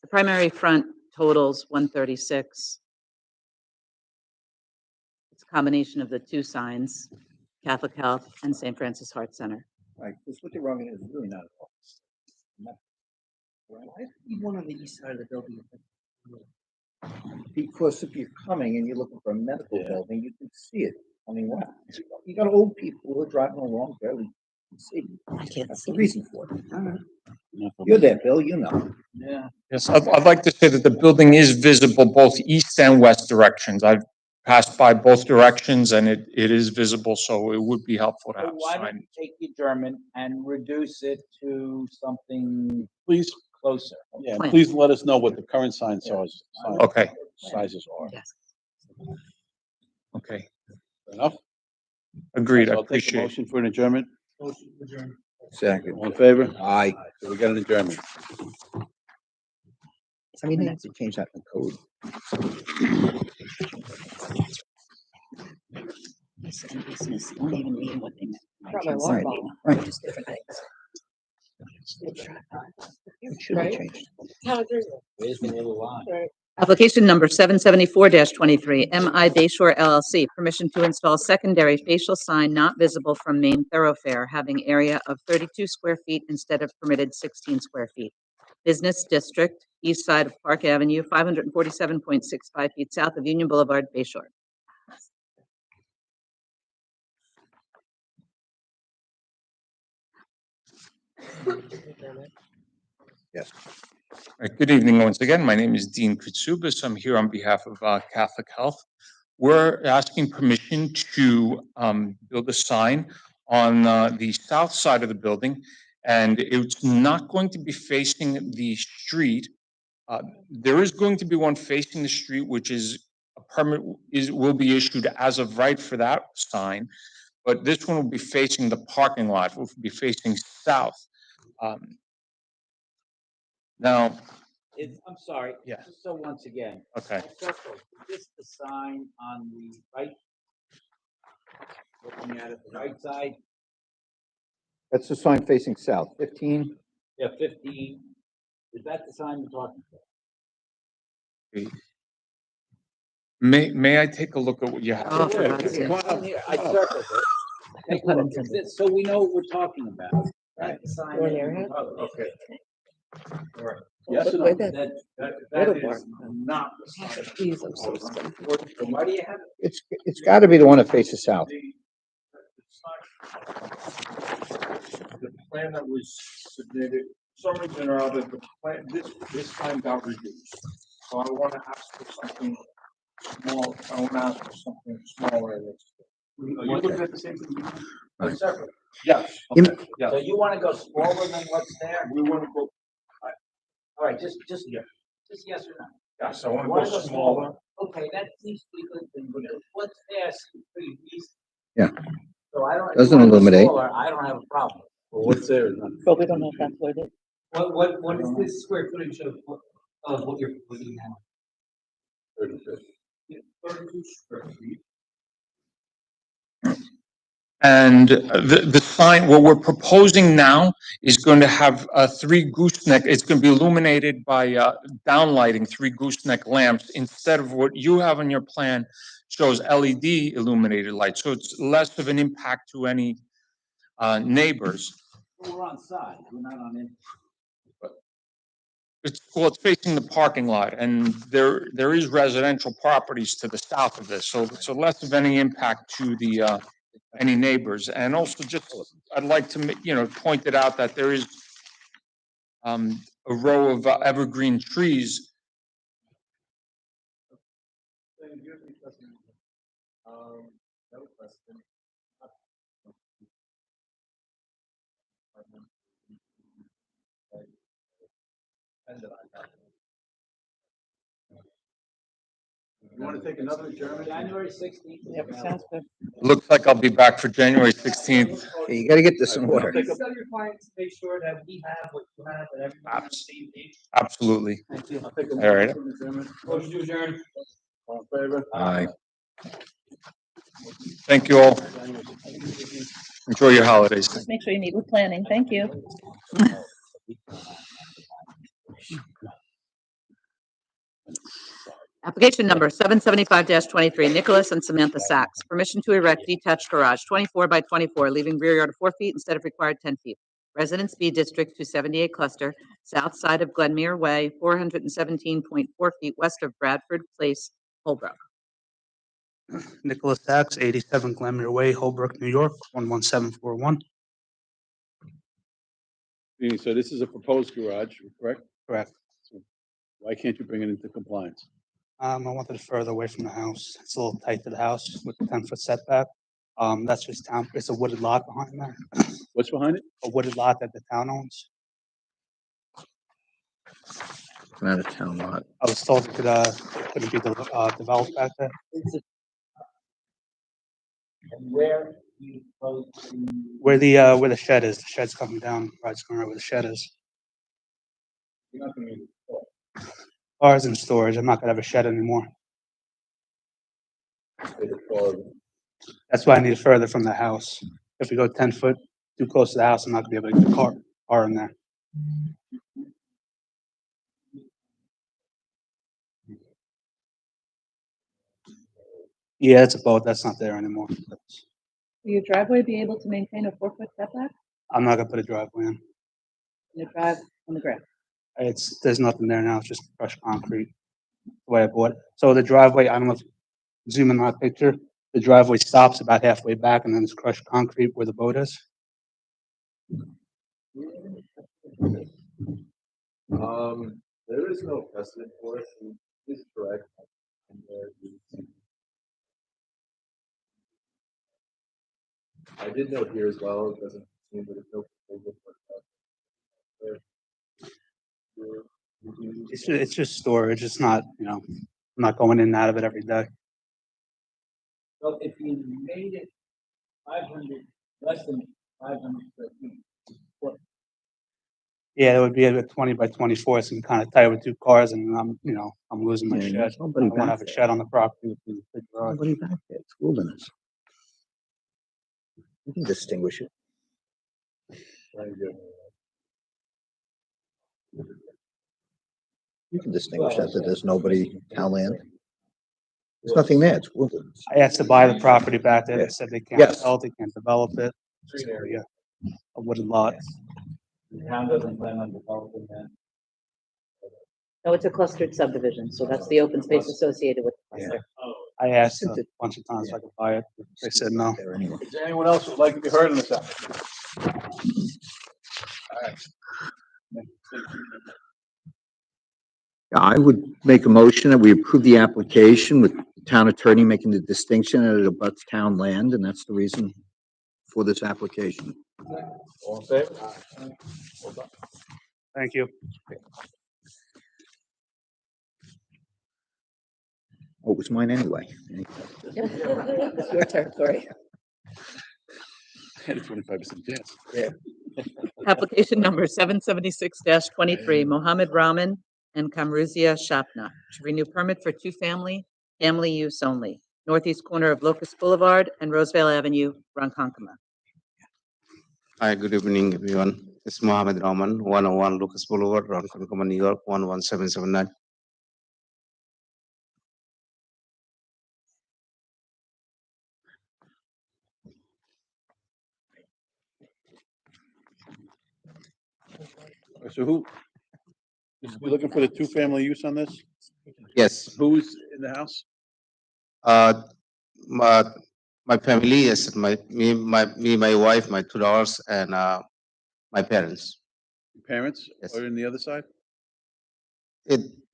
The primary front totals 136. It's a combination of the two signs, Catholic Health and St. Francis Heart Center. Right, because what they're running is really not at all. Why is he one on the east side of the building? Because if you're coming and you're looking for a medical building, you can see it. I mean, wow, you got old people who are driving along, barely can see. I can't That's see. the reason for it. You're there, Bill, you know. Yeah. Yes, I'd like to say that the building is visible both east and west directions. I've passed by both directions and it is visible, so it would be helpful to So have why don't sign. you take the adjournment and reduce it to something Please, closer? yeah, Plan. please let us know what the current sign Okay, sizes are. Yes. okay, Fair enough? agreed, I So I'll take a appreciate it. motion for an adjournment. Second. All in favor? Aye. So we got an adjournment. I mean, they have to change that in code. Listen, business, don't even mean what they meant. Right, right. Just different things. It should be changed. Where's the little line? Application number 774-23, MI Bayshore LLC, permission to install secondary facial sign not visible from main thoroughfare, having area of 32 square feet instead of permitted 16 square feet. Business District, east side of Park Avenue, 547.65 feet south of Union Boulevard, Bayshore. Yes. All right, good evening once again. My name is Dean Kutsubis. I'm here on behalf of Catholic Health. We're asking permission to build a sign on the south side of the building, and it's not going to be facing the street. There is going to be one facing the street, which is a permit will be issued as of right for that sign, but this one will be facing the parking lot. Will be facing south. Now, I'm sorry. Yeah. Just so once again. Okay. Circle, is this the sign on the right? Looking at it, the right side? That's the sign facing south, 15. Yeah, 15. Is that the sign you're talking about? may I take a look at what you have? Oh, for God's sake. I circled it. Take a look. So we know what we're talking about. Right. Sign. Oh, okay. All right. Yes or no? Wait, that- That Little is not. Please, I'm so sorry. Why do you have? It's gotta be the one that faces south. The plan that was submitted, for some reason or other, the plan, this time got reduced. So I want to ask for something small, I want to ask for something smaller. Are you looking at the same thing? Right. Separate. Yes, You okay, yes. So you wanna go smaller than what's there? We want to go, All right, just yes or no? yes, I want Wanna to go smaller. Okay, that seems to be a good thing, but what's there seems pretty decent. Yeah. So I don't. if you Doesn't wanna go illuminate. smaller, I don't have a problem. Well, what's there is not. But we don't know if that's what it is. What is this square footage of what you're putting now? 32 square feet. And the sign, what we're proposing now is going to have three gooseneck, it's going to be illuminated by downlighting, three gooseneck lamps, instead of what you have on your plan shows LED illuminated lights. So it's less of an impact to any neighbors. We're on side, we're not on in. It's facing the parking lot, and there is residential properties to the south of this, so less of any impact to the any neighbors. And also just, I'd like to, point it out that there is a row of evergreen trees. You want to take another adjournment? January 16th. Yep, sounds good. Looks like I'll be back for January 16th. Okay, you gotta get this in order. Please tell your clients to make sure that we have what you have, and everyone's on the same page. Absolutely. Thank you. I'll take a All right. motion for adjournment. Motion to adjourn. All in favor? Aye. Thank you all. Enjoy your holidays. Just make sure you meet with planning. Thank you. Application number 775-23, Nicholas and Samantha Sachs. Permission to erect detached garage, 24 by 24, leaving rear yard of 4 feet instead of required 10 feet. Residence B District 278 cluster, south side of Glenmere Way, 417.4 feet west of Bradford Place, Holbrook. Nicholas Sachs, 87 Glenmere Way, Holbrook, New York, 11741. So this is a proposed garage, correct? Correct. Why can't you bring it into compliance? I wanted it further away from the house. It's a little tight to the house with the 10-foot setback. That's just town, it's a wooded lot behind there, What's behind it? a wooded lot that the town owns. It's not a town lot. I was told it couldn't be developed back there. And where you propose to. Where the shed is, the shed's coming down, right, it's going right where the shed is. You're not gonna use it. Cars in storage, I'm not gonna have a shed anymore. That's why I need it further from the house. If we go 10 foot too close to the house, I'm not gonna be able to get a car in there. Yeah, it's a boat, that's not there anymore. Will your driveway be able to maintain a 4-foot setback? I'm not gonna put a driveway in. And you drive on the ground? There's nothing there now, it's just crushed concrete, the way I bought it. So the driveway, I don't know if, zoom in on that picture, the driveway stops about halfway back and then it's crushed concrete where the boat is. There is no precedent for it, and it's correct. And there is- I did note here as well, it doesn't seem that it's no proposal for It's just storage, it's not, I'm not going in and out of it every day. So if you made it 500, less than 500 square feet, what, Yeah, it would be a 20 by 24, it's kind of tight with 2 cars and I'm losing my Yeah, shed. there's I nobody want to have back a there. shed on the property with the big garage. Nobody back there. It's wilderness. You can distinguish it. You can distinguish that there's nobody town land. There's nothing there. It's wilderness. I asked to buy the property back there, they said they can't Yes. sell it, they can't develop it. So, yeah, a wooded lot. the town doesn't plan on developing that? No, it's a clustered subdivision, so that's the open space associated with the cluster. I asked a bunch of times if I could buy it. They said no. Is there anyone else who'd like to be heard in this application? All right. I would make a motion that we approve the application with the town attorney making the distinction that it abuts town land, and that's the reason for this application. All in favor? Well done. Thank you. Oh, it was mine anyway. It's your territory. I had a 25% chance. Yeah. Application number 776-23, Mohammed Rahman and Kamruzia Shapna, to renew permit for two-family, family use only, northeast corner of Locust Boulevard and Roseville Avenue, Ronkonkoma. Hi, good evening, everyone. This is Mohammed Rahman, 101 Lucas Boulevard, Ronkonkoma, New York, 11779. So who, we're looking for the two-family use on this? Yes. Who's in the house? My, my family, yes, my wife, my two daughters, and my parents. Your parents are in the other side?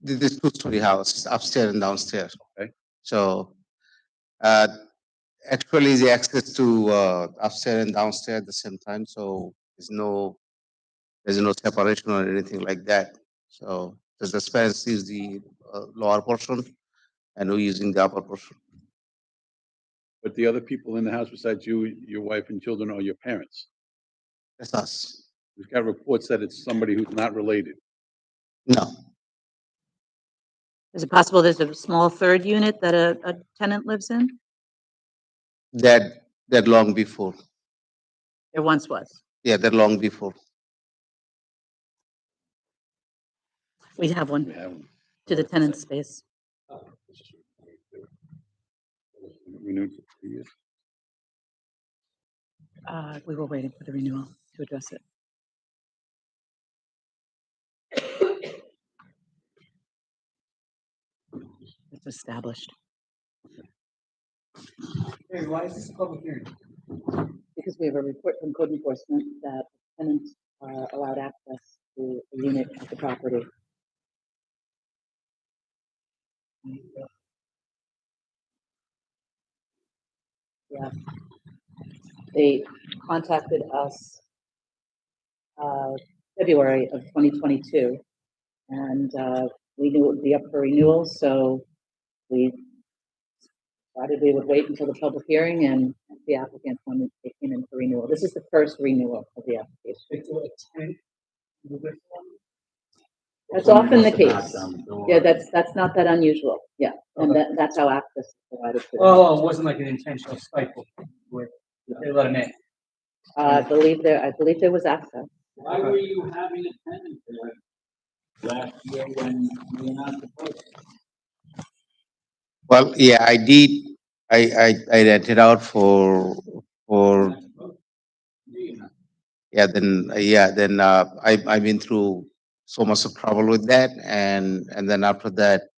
This two-story house, upstairs and downstairs. Okay. So, actually, the access to upstairs and downstairs at the same time, so there's no separation or anything like that. So, just the parents use the lower portion, and we're using the upper portion. But the other people in the house besides you, your wife and children are your parents? That's us. We've got reports that it's somebody who's not related. No. Is it possible there's a small third unit that a tenant lives in? That long before. There once was. Yeah, that long before. We have one to the tenant space. Renewed for 3 years. We were waiting for the renewal to address it. It's established. Mary, why is this a public hearing? Because we have a report from code enforcement that tenants are allowed access to a unit at the property. Yeah. They contacted us February of 2022, and we knew it would be up for renewal, so we decided we would wait until the public hearing and the applicant when they came in for renewal. This is the first renewal of the application. That's often the case. Yeah, that's not that unusual. Yeah, and that's how access is provided to them. Oh, it wasn't like an intentional stifle where they let him in. I believe there was access. Why were you having a tenant there last year when you were not supposed to? Well, yeah, I did. I rented out for then I've been through so much of trouble with that, and then after that,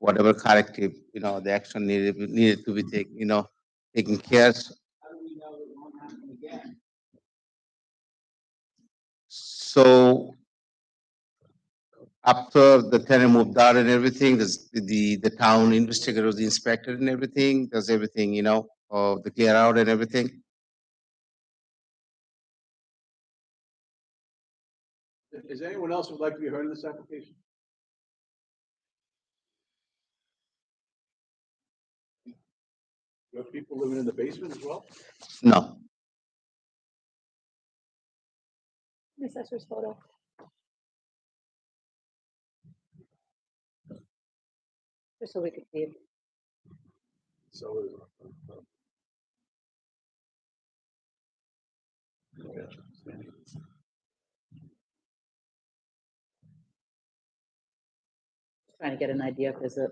whatever corrective, the action needed to be taken care of. So after the tenant moved out and everything, the town investigator was inspected and everything, does everything, the clear out and everything. Is there anyone else who'd like to be heard in this application? You have people living in the basement as well? No. Assessor's photo. Just so we could see it. So Trying to get an idea if there's a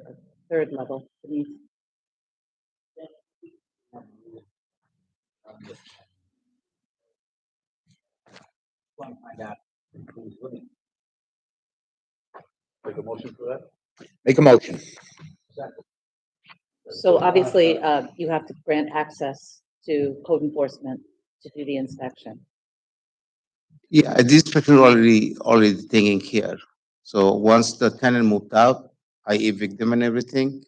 third level beneath. Want to find out who's living. Make a motion for that? Make a motion. So obviously, you have to grant access to code enforcement to do the inspection. Yeah, this inspection already taken care. So once the tenant moved out, I evict them and everything.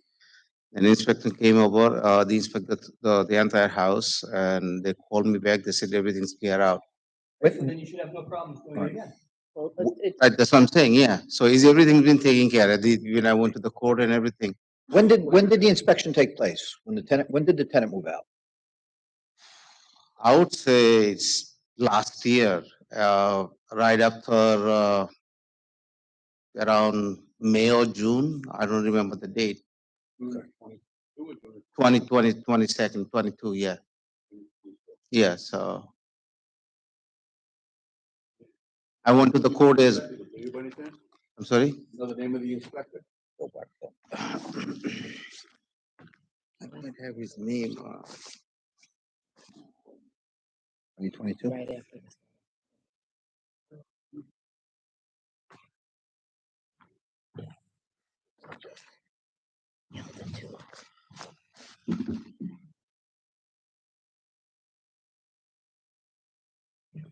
An inspector came over, they inspected the entire house and they called me back. They said everything's clear out. Then you should have no problems doing it again. Well, it's, That's what I'm saying, yeah. So is everything been taken care of? When I went to the court and everything? When did the inspection take place? When did the tenant move out? I would say it's last year, right after, around May or June. I don't remember the date. 2020, 22nd, 22, yeah. Yeah, so. I went to the court as, I'm sorry? Know the name of the inspector? I might have his name. 2022? right after this.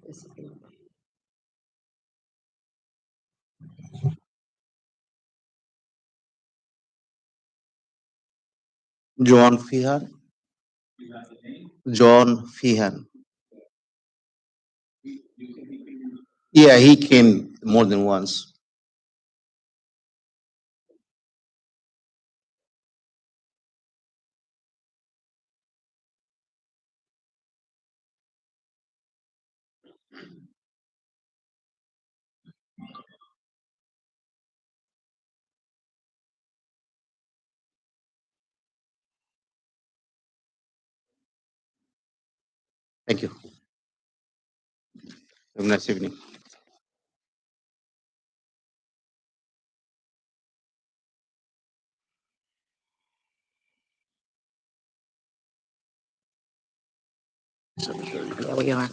This is the one. John Feehan. John Feehan. Yeah, he came more than once. Thank you. Have a nice evening. There we are.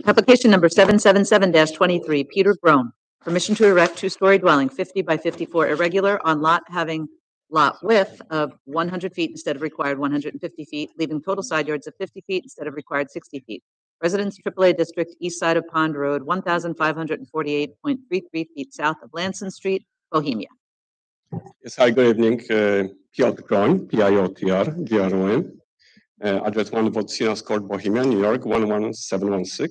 Application number 777-23, Peter Groen. Permission to erect two-story dwelling, 50 by 54 irregular on lot having lot width of 100 feet instead of required 150 feet, leaving total side yards of 50 feet instead of required 60 feet. Residence AAA District, east side of Pond Road, 1,548.33 feet south of Lanson Street, Bohemia. Yes, hi, good evening. Piotr Groen, Piotr G-R-O-N. Address 1 Wodzinow's Court, Bohemia, New York, 11716.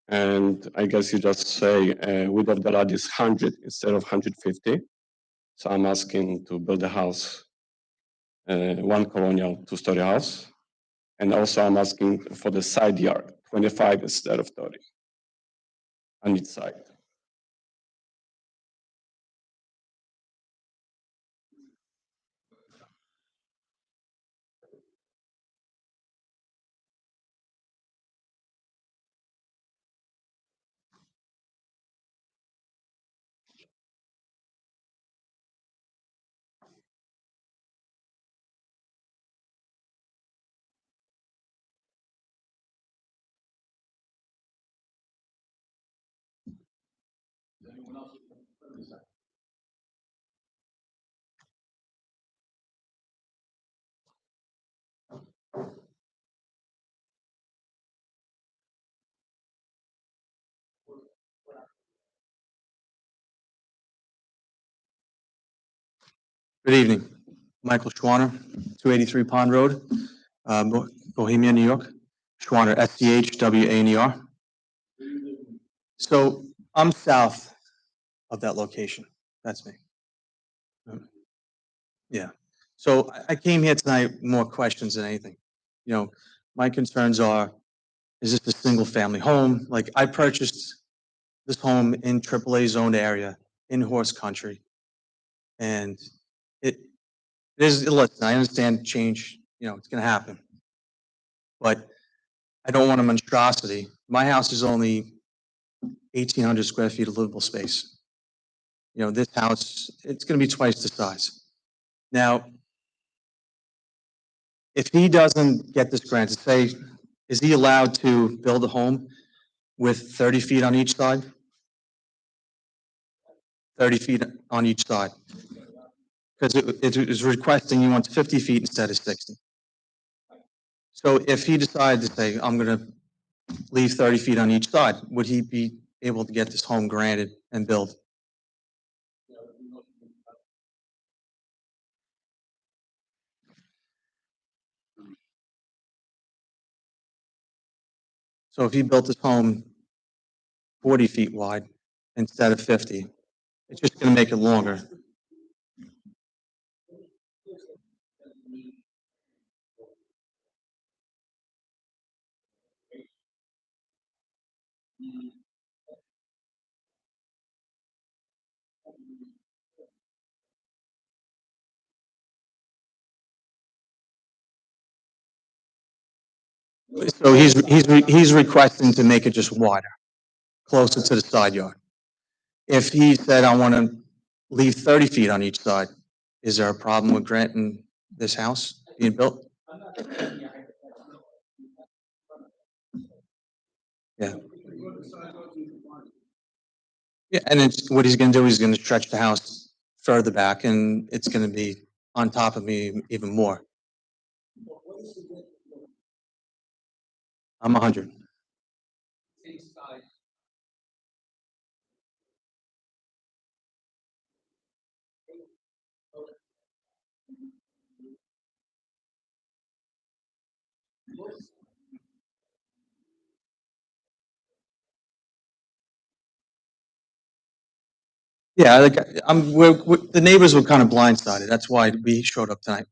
And I guess you just say width of the lot is 100 instead of 150. So I'm asking to build a house, one colonial two-story house. And also I'm asking for the side yard, 25 instead of 30 on each side. Good evening. Michael Schwanner, 283 Pond Road, Bohemia, New York. Schwanner, SCHWANER. So I'm south of that location. That's me. Yeah. So I came here tonight more questions than anything. You know, my concerns are, is this a single family home? Like I purchased this home in AAA zoned area in horse country. And it is, listen, I understand change, you know, it's gonna happen. But I don't want a monstrosity. My house is only 1,800 square feet of livable space. You know, this house, it's gonna be twice the size. Now, if he doesn't get this granted, say, is he allowed to build a home with 30 feet on each side? 30 feet on each side. Because it is requesting he wants 50 feet instead of 60. So if he decided to say, I'm going to leave 30 feet on each side, would he be able to get this home granted and built? So if he built his home 40 feet wide instead of 50, it's just going to make it longer. So he's requesting to make it just wider, closer to the side yard. If he said, I want to leave 30 feet on each side, is there a problem with granting this house being built? Yeah. Yeah, and it's, what he's going to do, he's going to stretch the house further back, and it's going to be on top of me even more. I'm 100. Yeah, like, the neighbors were kind of blindsided. That's why we showed up tonight.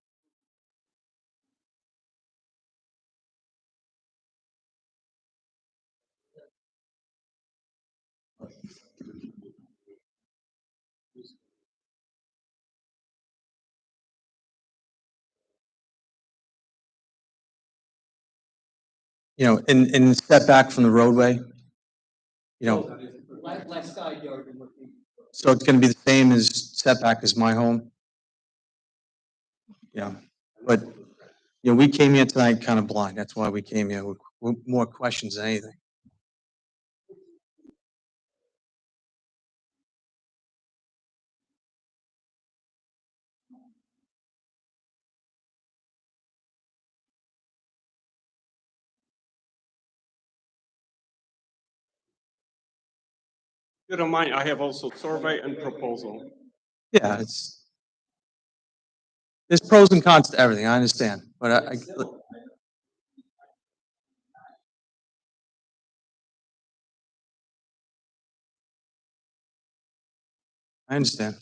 You know, in step back from the roadway, you know, Left side yard. so it's going to be the same as setback as my home. Yeah, but, you know, we came here tonight kind of blind. That's why we came here with more questions than anything. If you don't mind, I have also survey and proposal. Yeah, there's pros and cons to everything. I understand, but I understand.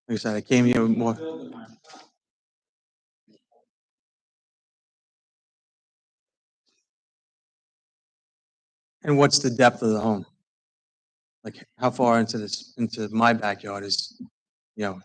Like I said, I came here with more. And what's the depth of the home? Like, how far into my backyard is, you know?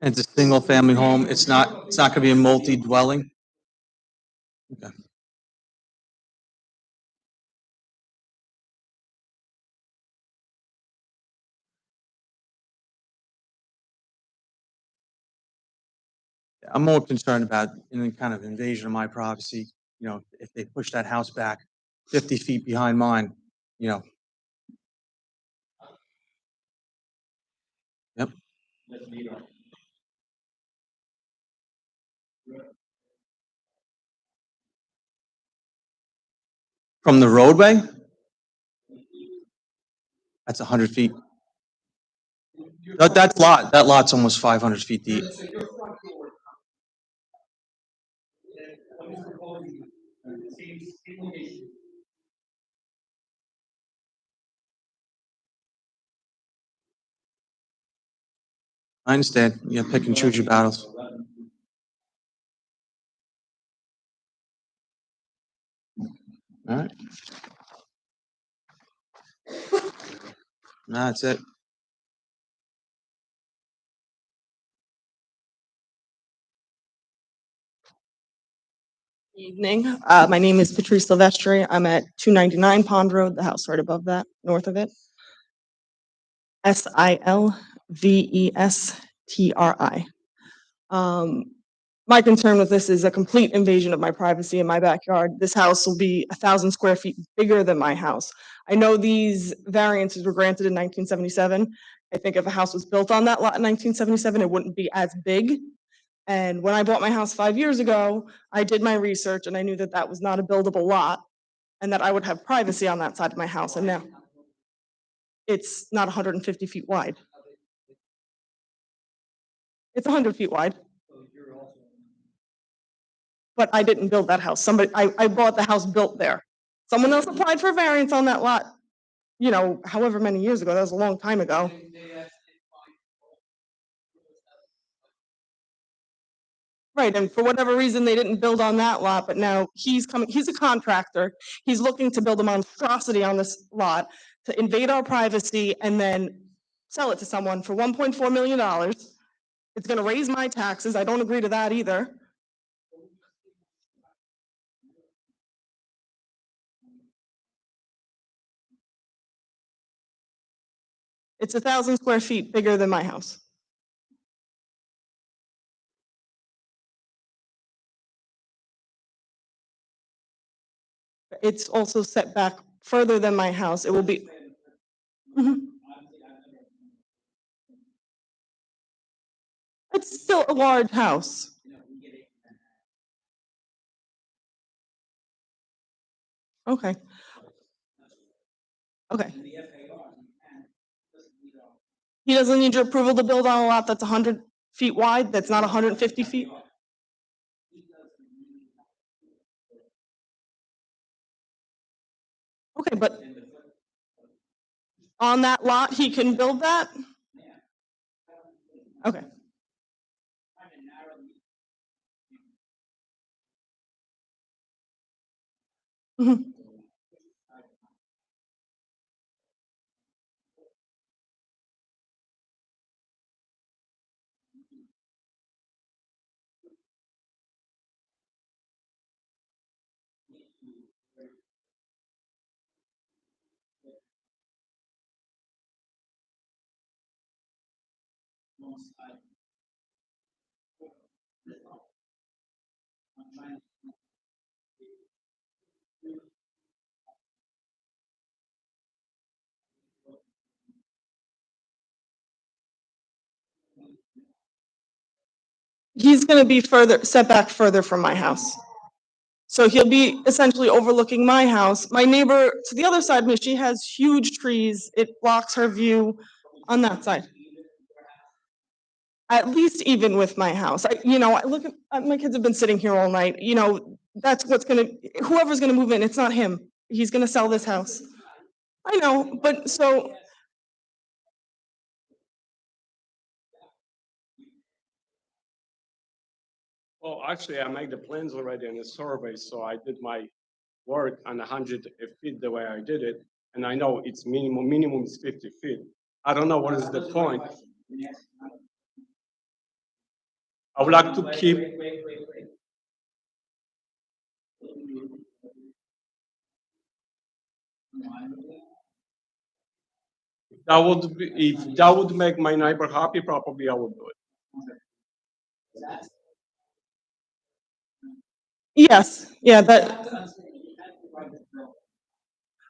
And it's a single family home. It's not going to be a multi-dwelling. Okay. I'm more concerned about any kind of invasion of my privacy. You know, if they push that house back 50 feet behind mine, you know. Yep. From the roadway? That's 100 feet. That lot's almost 500 feet deep. I understand. You pick and choose your battles. All right. No, that's it. Evening. My name is Patrice Silvestri. I'm at 299 Pond Road, the house right above that, north of it. Silvestri. My concern with this is a complete invasion of my privacy in my backyard. This house will be 1,000 square feet bigger than my house. I know these variances were granted in 1977. I think if a house was built on that lot in 1977, it wouldn't be as big. And when I bought my house 5 years ago, I did my research and I knew that that was not a buildable lot and that I would have privacy on that side of my house. And now it's not 150 feet wide. It's 100 feet wide. But I didn't build that house. I bought the house built there. Someone else applied for variance on that lot, you know, however many years ago. That was a long time ago. Right, and for whatever reason, they didn't build on that lot, but now he's a contractor. He's looking to build a monstrosity on this lot to invade our privacy and then sell it to someone for $1.4 million. It's gonna raise my taxes. I don't agree to that either. It's 1,000 square feet bigger than my house. It's also set back further than my house. It will be. Mhm. It's still a large house. Okay. Okay. He doesn't need your approval to build on a lot that's 100 feet wide, that's not 150 feet? Okay, but on that lot, he can build that? Okay. Mhm. He's gonna be set back further from my house. So he'll be essentially overlooking my house. My neighbor to the other side of me, she has huge trees. It blocks her view on that side. At least even with my house. I look at, my kids have been sitting here all night, that's whoever's gonna move in, it's not him. He's gonna sell this house. I know, but so, Well, actually, I made the plans already in the survey, so I did my work on 100 feet the way I did it, and I know it's minimum is 50 feet. I don't know what is the point. I would like to keep. If that would make my neighbor happy, probably I would do it. yes, yeah,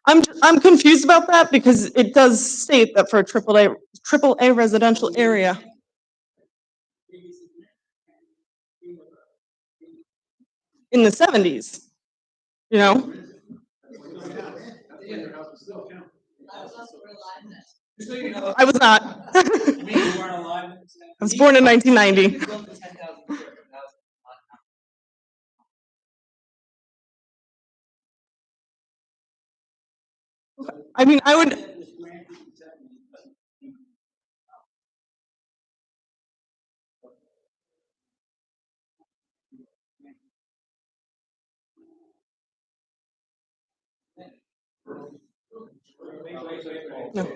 I'm confused about that because it does state that for a triple A residential area. In the 70s, you know? I was not. I was born in 1990. I mean, I would. No.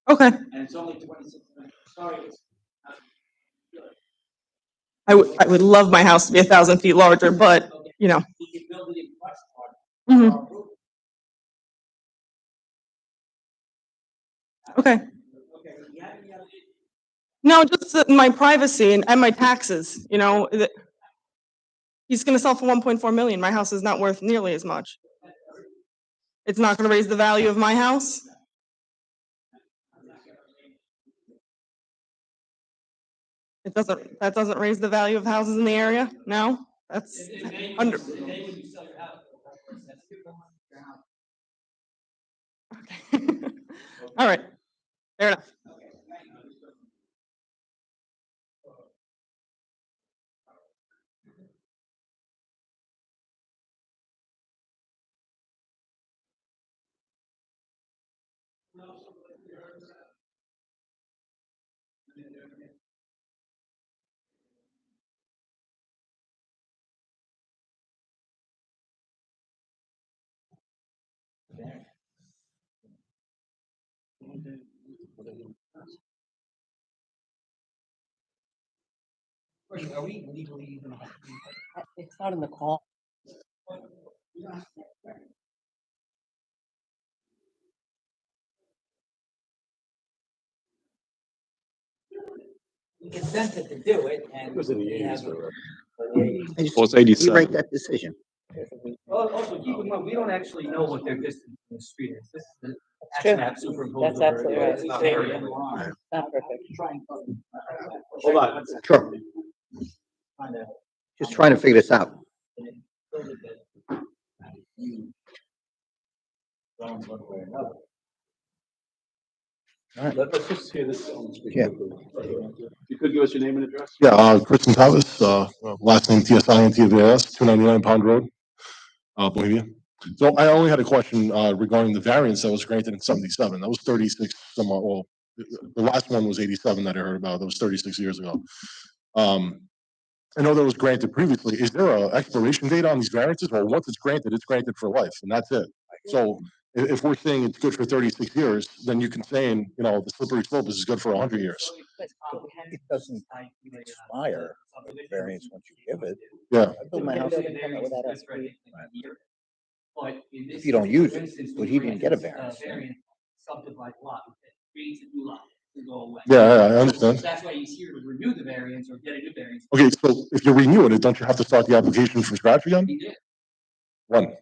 Okay. And it's only 26 minutes. Sorry. I would love my house to be 1,000 feet larger, but, you know. We could build it in West Park. Mhm. Okay. No, just my privacy and my taxes, you know, he's gonna sell for 1.4 million. My house is not worth nearly as much. It's not gonna raise the value of my house? That doesn't raise the value of houses in the area? No? That's under. All right, fair enough. Are we legally even? It's not in the call. We consented to do it and. was in the we 80s, have- so- I just- Well, it's 87. Rewrite that decision. Also, keep in mind, we don't actually know what their distance from the street is. This is the True. map superimposed. That's absolutely right. It's not area in line. Not perfect. Hold on. Sure. Just trying to figure this out. Let's just hear this. Yeah. You could give us your name and address? Yeah, Kristen Tavis, last name TSINTVAS, 299 Pond Road, Bohemia. So I only had a question regarding the variance that was granted in 77. That was 36 somewhat, well, the last one was 87 that I heard about. That was 36 years ago. I know that was granted previously. Is there an expiration date on these variances? Well, once it's granted for life, and that's it. So if we're saying it's good for 36 years, then you can say, you know, the slippery slope is good for 100 years. It doesn't expire, the variance once you give it. Yeah. I built my house without a. But in this If you don't use it, instance, but we he didn't get a granted, variance. Subdivide lot, it creates a new lot to go away. Yeah, I understand. That's why he's here to renew the variance or get a new variance. Okay, so if you're renewing it, don't you have to start the application from scratch again? He did. When?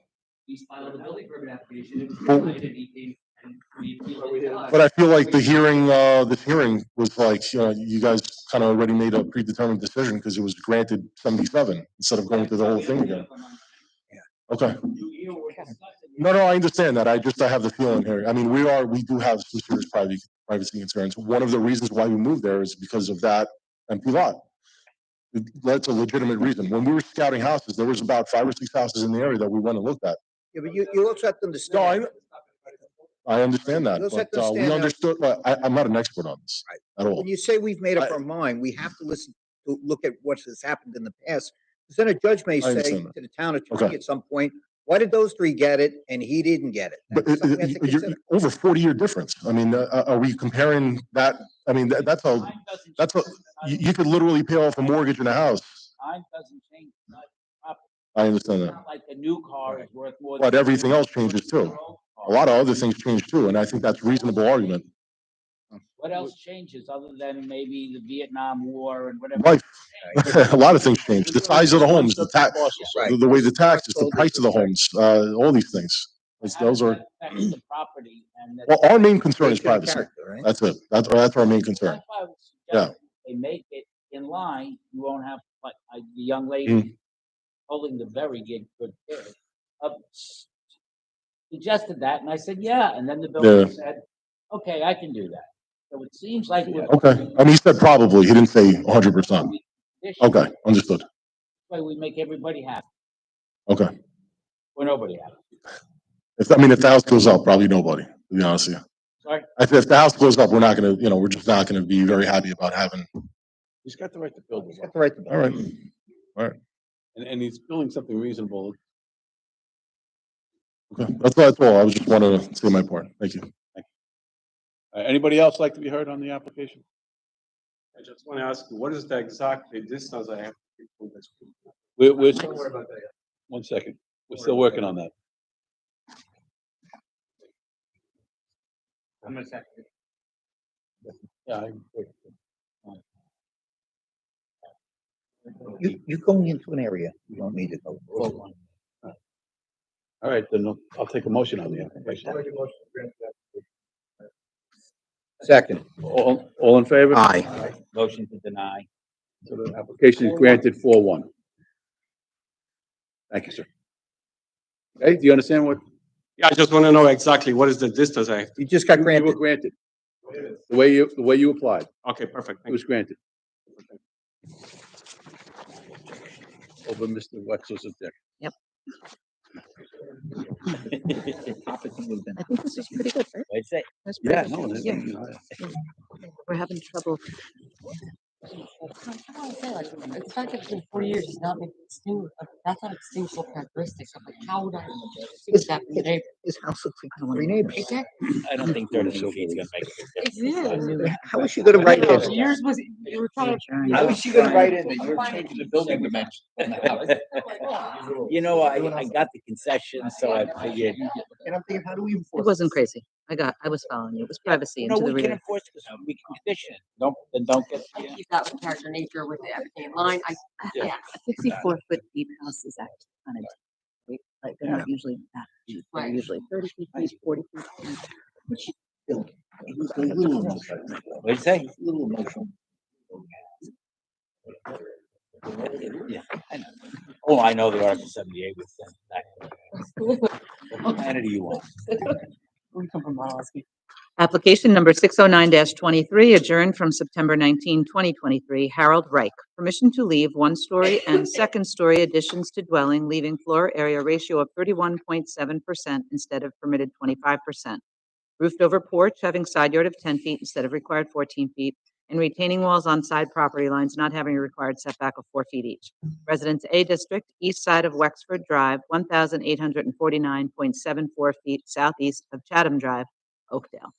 He's filed a building permit application. It was Well- related, he came and we appealed it. But I feel like this hearing was like, you guys kind of already made a predetermined decision because it was granted 77 instead of going through the whole thing again. Okay. No, I understand that. I have the feeling here. I mean, we do have some serious privacy concerns. One of the reasons why we moved there is because of that empty lot. That's a legitimate reason. When we were scouting houses, there was about 5 or 6 houses in the area that we went and looked at. Yeah, but you also have to understand. I understand that, You also have but to we understand understood, I'm not an expert on this at all. When you say we've made up our mind, we have to look at what has happened in the past. Because then a judge may I say understand that. to the town attorney Okay. at some point, why did those 3 get it and he didn't get it? But That's something we have to you're consider. over 40-year difference. I mean, are we comparing that? I mean, that's you could literally pay off a mortgage in a house. Time doesn't change. Not property. I understand It's that. not like a new car is worth more. But than everything else changes too. A lot of other things change too, and I think that's a reasonable argument. What else changes other than maybe the Vietnam War and whatever? Life, a lot of things change. The size of the homes, the way the taxes, the price of the homes, all these things. Those are, Affects the property and. well, our main concern is Creation of privacy. character, right? That's it. That's our main concern. That's why I would Yeah. suggest they make it in line, you won't have, like, the young Mm. lady holding the very good care. Suggested that, and I said, yeah, and then the builder Yeah. said, okay, I can do that. So it seems like. we're- Okay. I mean, he said probably. He didn't say 100%. Okay, understood. Way we make everybody happy, Okay. or nobody happy. If the house goes up, probably nobody, to be honest with you. Sorry? If the house goes up, we're not gonna, we're just not gonna be very happy about having. He's got the right to build. Got the right to. All right, all right. And he's building something reasonable. Okay, that's all. I was just wanted to say my part. Thank you. Anybody else like to be heard on the application? I just want to ask you, what is the exact distance I have to keep from this? We're, Don't worry about that. one second. We're still working on that. I'm gonna second. Yeah. You're going into an area you don't need to go. All right, then I'll take a motion on the application. Second. All in favor? Aye. Motion to deny. So the application is granted 4-1. Thank you, sir. Okay, do you understand what? Yeah, I just want to know exactly what is the distance I have. You just got You granted. were granted. The way you applied, Okay, perfect. it Thank was you. granted. Over Mr. Wexler's objection. Yep. I I think this is pretty good, right? What'd you say? That's Yeah, pretty no, good. that's- Yeah. you know, We're having trouble. The fact that it's been 4 years does not make it distinguish, that's not a distinguishable characteristic. So like, how would I distinguish that from the neighbor? His house looks like three neighbors. Exactly. I don't think 13 feet's gonna make a big difference. How is she gonna write in? Yours was, you were trying to. How is she gonna write in that you're changing the building dimensions? You know, I got the concession, so I figured. And I'm thinking, how do we It enforce? wasn't crazy. I was following you. It was privacy No, into the we can rear. enforce it, we can condition it. Don't get. I keep that with character nature with the applicant line. Yeah. A 64-foot deep house is actually kind of deep. Like, they're not usually that deep. They're Right. usually 30 feet deep, 40 feet deep. What'd you say? A little emotional. Yeah, I know. Oh, I know the Article 78 was sent back. What planet do you want? We come from Monolith. Application number 609-23, adjourned from September 19, 2023. Harold Reich, permission to leave one-story and second-story additions to dwelling, leaving floor area ratio of 31.7% instead of permitted 25%. Roofed-over porch having side yard of 10 feet instead of required 14 feet, and retaining walls on side property lines not having a required setback of 4 feet each. Residence A District, east side of Wexford Drive, 1,849.74 feet southeast of Chatham Drive, Oakdale.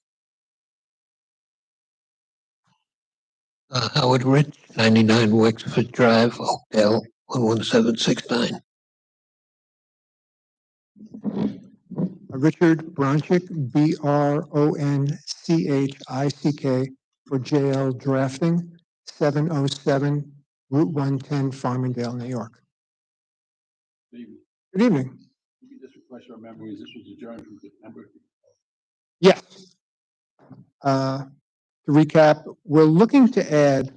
Howard Rich, 99 Wexford Drive, Oakdale, 11769. Richard Bronchick, Bronchick, for JL Drafting, 707 Route 110, Farmingdale, New York. Good evening. You can just refresh our memories. This was adjourned from September. Yes. To recap, we're looking to add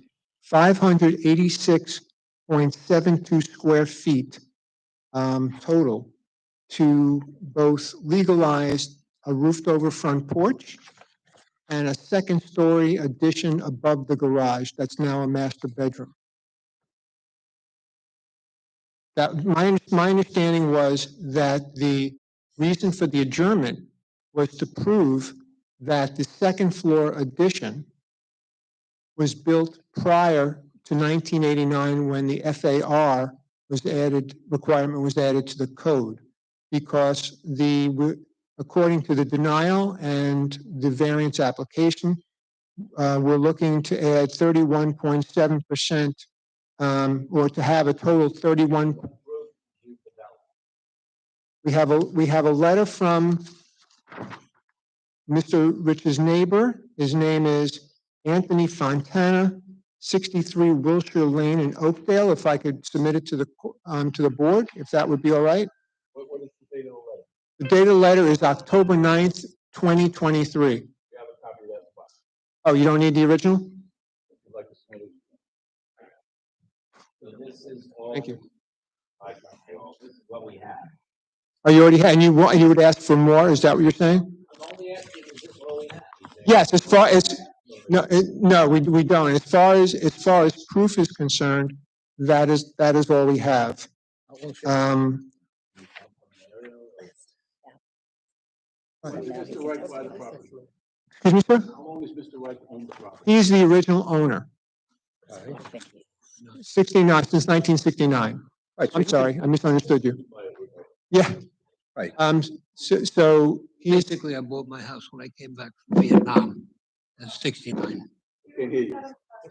586.72 square feet total to both legalize a roofed-over front porch and a second-story addition above the garage that's now a master bedroom. That my understanding was that the reason for the adjournment was to prove that the second floor addition was built prior to 1989 when the FAR was added, requirement was added to the code. Because according to the denial and the variance application, we're looking to add 31.7%, or to have a total 31. We have a letter from Mr. Rich's neighbor. His name is Anthony Fontana, 63 Wilshire Lane in Oakdale. If I could submit it to the board, if that would be all right. What is the date of the letter? The date of the letter is October 9th, 2023. You have a copy of that file. Oh, you don't need the original? If you'd like to submit it. So this is all. Thank you. This is what we have. Oh, you already had, and you would ask for more? Is that what you're saying? I'm only asking, is this all we have? Yes, as far as, no, we don't. As far as proof is concerned, that is all we have. Mr. Wright buy the property? Excuse me, sir? How long has Mr. Wright owned the property? He's the original owner. 69, since 1969. Right, so I'm he can- sorry, I misunderstood you. Yeah. Right. So he's, Basically, I bought my house when I came back from Vietnam. That's 69. Can't hear you.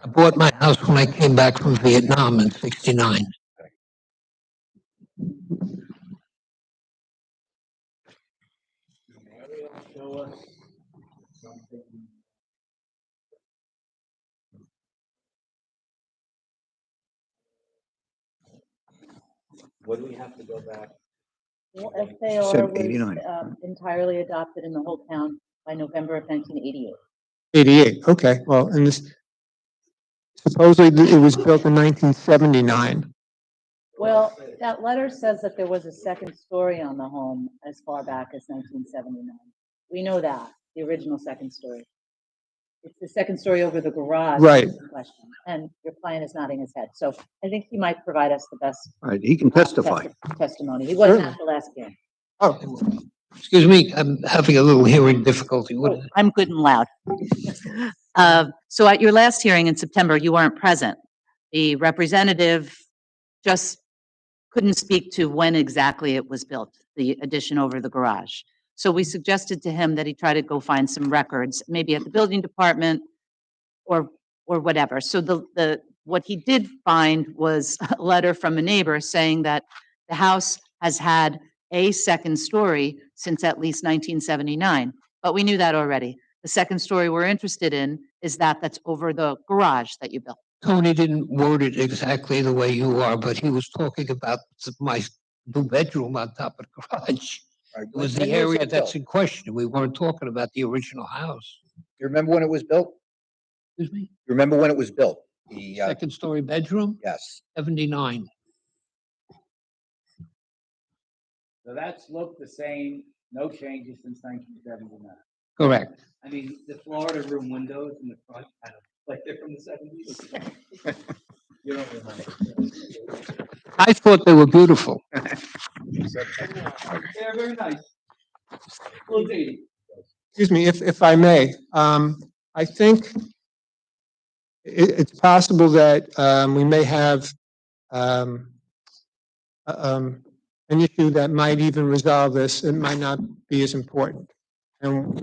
I bought my house when I came back from Vietnam in 69. Show us something. What do we have to go back? Well, FAR Said was 89. entirely adopted in the whole town by November of 1988. 88, okay, well, and this, supposedly it was built in 1979. Well, that letter says that there was a second story on the home as far back as 1979. We know that, the original second story. It's the second story over the garage. Right. that's the question. And your client is nodding his head. So I think he might provide us the best All right, he can testify. testimony. He wasn't Sure. at the last hearing. Oh, Excuse me, I'm having a little hearing difficulty. What? Oh, I'm good and loud. So at your last hearing in September, you weren't present. The representative just couldn't speak to when exactly it was built, the addition over the garage. So we suggested to him that he try to go find some records, maybe at the building department or whatever. So what he did find was a letter from a neighbor saying that the house has had a second story since at least 1979. But we knew that already. The second story we're interested in is that's over the garage that you built. Tony didn't word it exactly the way you are, but he was talking about my new bedroom on top of the garage. Right, It was when the was area that that's built? in question. We weren't talking about the original house. You remember when it was built? Excuse me? You remember when it was built? The, Second story bedroom, yes. 79. So that's looked the same, no changes since 1979. Correct. I mean, the Florida room windows in the front kind of like they're from the 70s. You don't remember. I thought they were beautiful. They're very nice. Well, dated. excuse me, if I may, I think it's possible that we may have an issue that might even resolve this. It might not be as important. And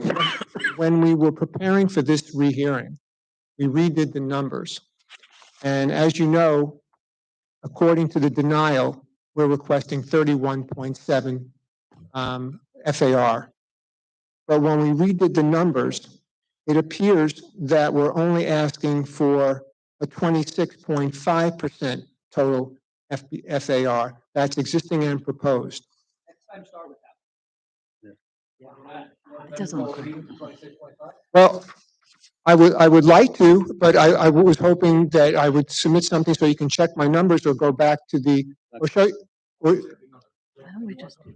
when we were preparing for this rehearing, we redid the numbers. And as you know, according to the denial, we're requesting 31.7 FAR. But when we redid the numbers, it appears that we're only asking for a 26.5% total FAR. That's existing and proposed. Next time, start with that. It doesn't look good. Well, I would like to, but I was hoping that I would submit something so you can check my numbers or go back to the, or show, or, Why don't we just do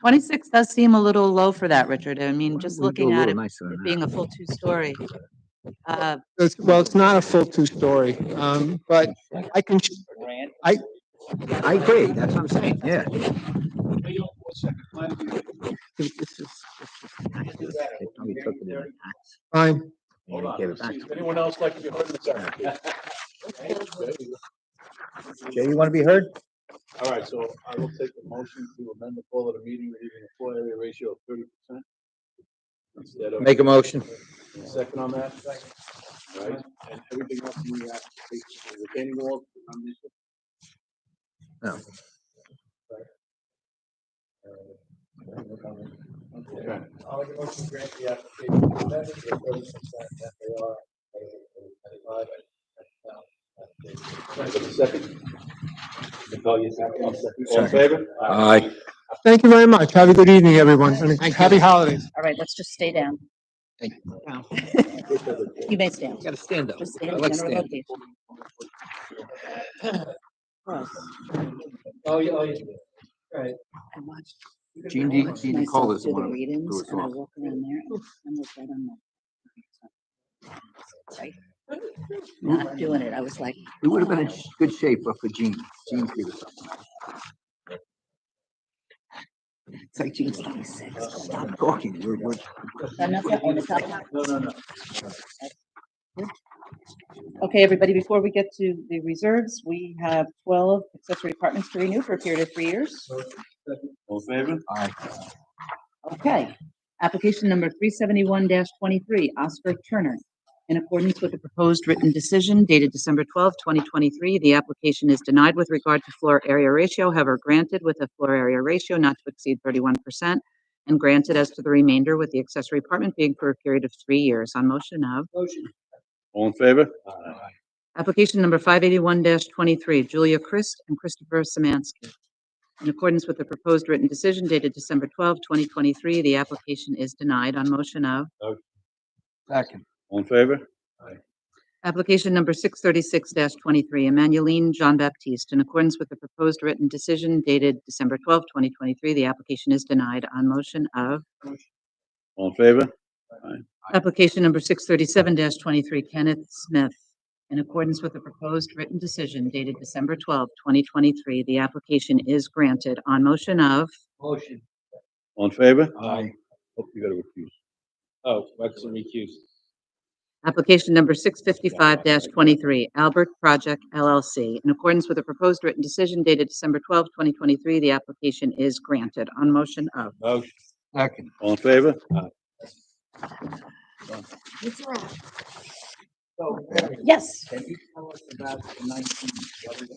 26 does seem a little low for that, Richard. I mean, just We'll do looking a at little it nicer than it that. being a full two-story. well, it's not a full two-story, but I can, I agree, that's what I'm saying, yeah. This is, they probably took it in the tax. Fine. Hold on. Gave it back. Does anyone else like to be heard in this application? Jay, you want to be heard? All right, so I will take the motion to amend the call of the meeting, leaving a floor area ratio of 30%. Instead of. Make a motion. Second on that? All right, and everything else in the application, retaining wall, on this. No. Okay. I'll make a motion to grant the application amended to 30% FAR. Second? Nicole, you second. I'll second. All in favor? Aye. Thank you very much. Have a good evening, everyone, and happy holidays. All right, let's just stay down. Down. You may stand. Gotta stand up. Just stand I in like general standing. location. Oh, yeah, right. I watched. Gene, I watched Gene myself Nicole is do the one the who readings, blew us and I off. walk around there and I'm like right on the. Right? Not doing it. I was like. We would have been in good shape but for Gene. Gene screwed us up. like, geez, stop talking. We're. Okay, everybody, before we get to the reserves, we have 12 accessory apartments to renew for a period of 3 years. All in favor? Aye. Okay, application number 371-23, Oscar Turner. In accordance with the proposed written decision dated December 12, 2023, the application is denied with regard to floor area ratio, however granted with a floor area ratio not to exceed 31%, and granted as to the remainder with the accessory apartment being for a period of 3 years. On motion of. Motion. All in favor? Application number 581-23, Julia Christ and Christopher Samansky. In accordance with the proposed written decision dated December 12, 2023, the application is denied. On motion of. Second. All in favor? Application number 636-23, Emmanueline Jean-Baptiste. In accordance with the proposed written decision dated December 12, 2023, the application is denied. On motion of. All in favor? Application number 637-23, Kenneth Smith. In accordance with the proposed written decision dated December 12, 2023, the application is granted. On motion of. Motion. All in favor? Aye. Hope you got to recuse. Oh, Wexler recused. Application number 655-23, Albert Project LLC. In accordance with the proposed written decision dated December 12, 2023, the application is granted. On motion of. Motion. Second. All in favor? So, Yes. can you tell us about the 19, what is,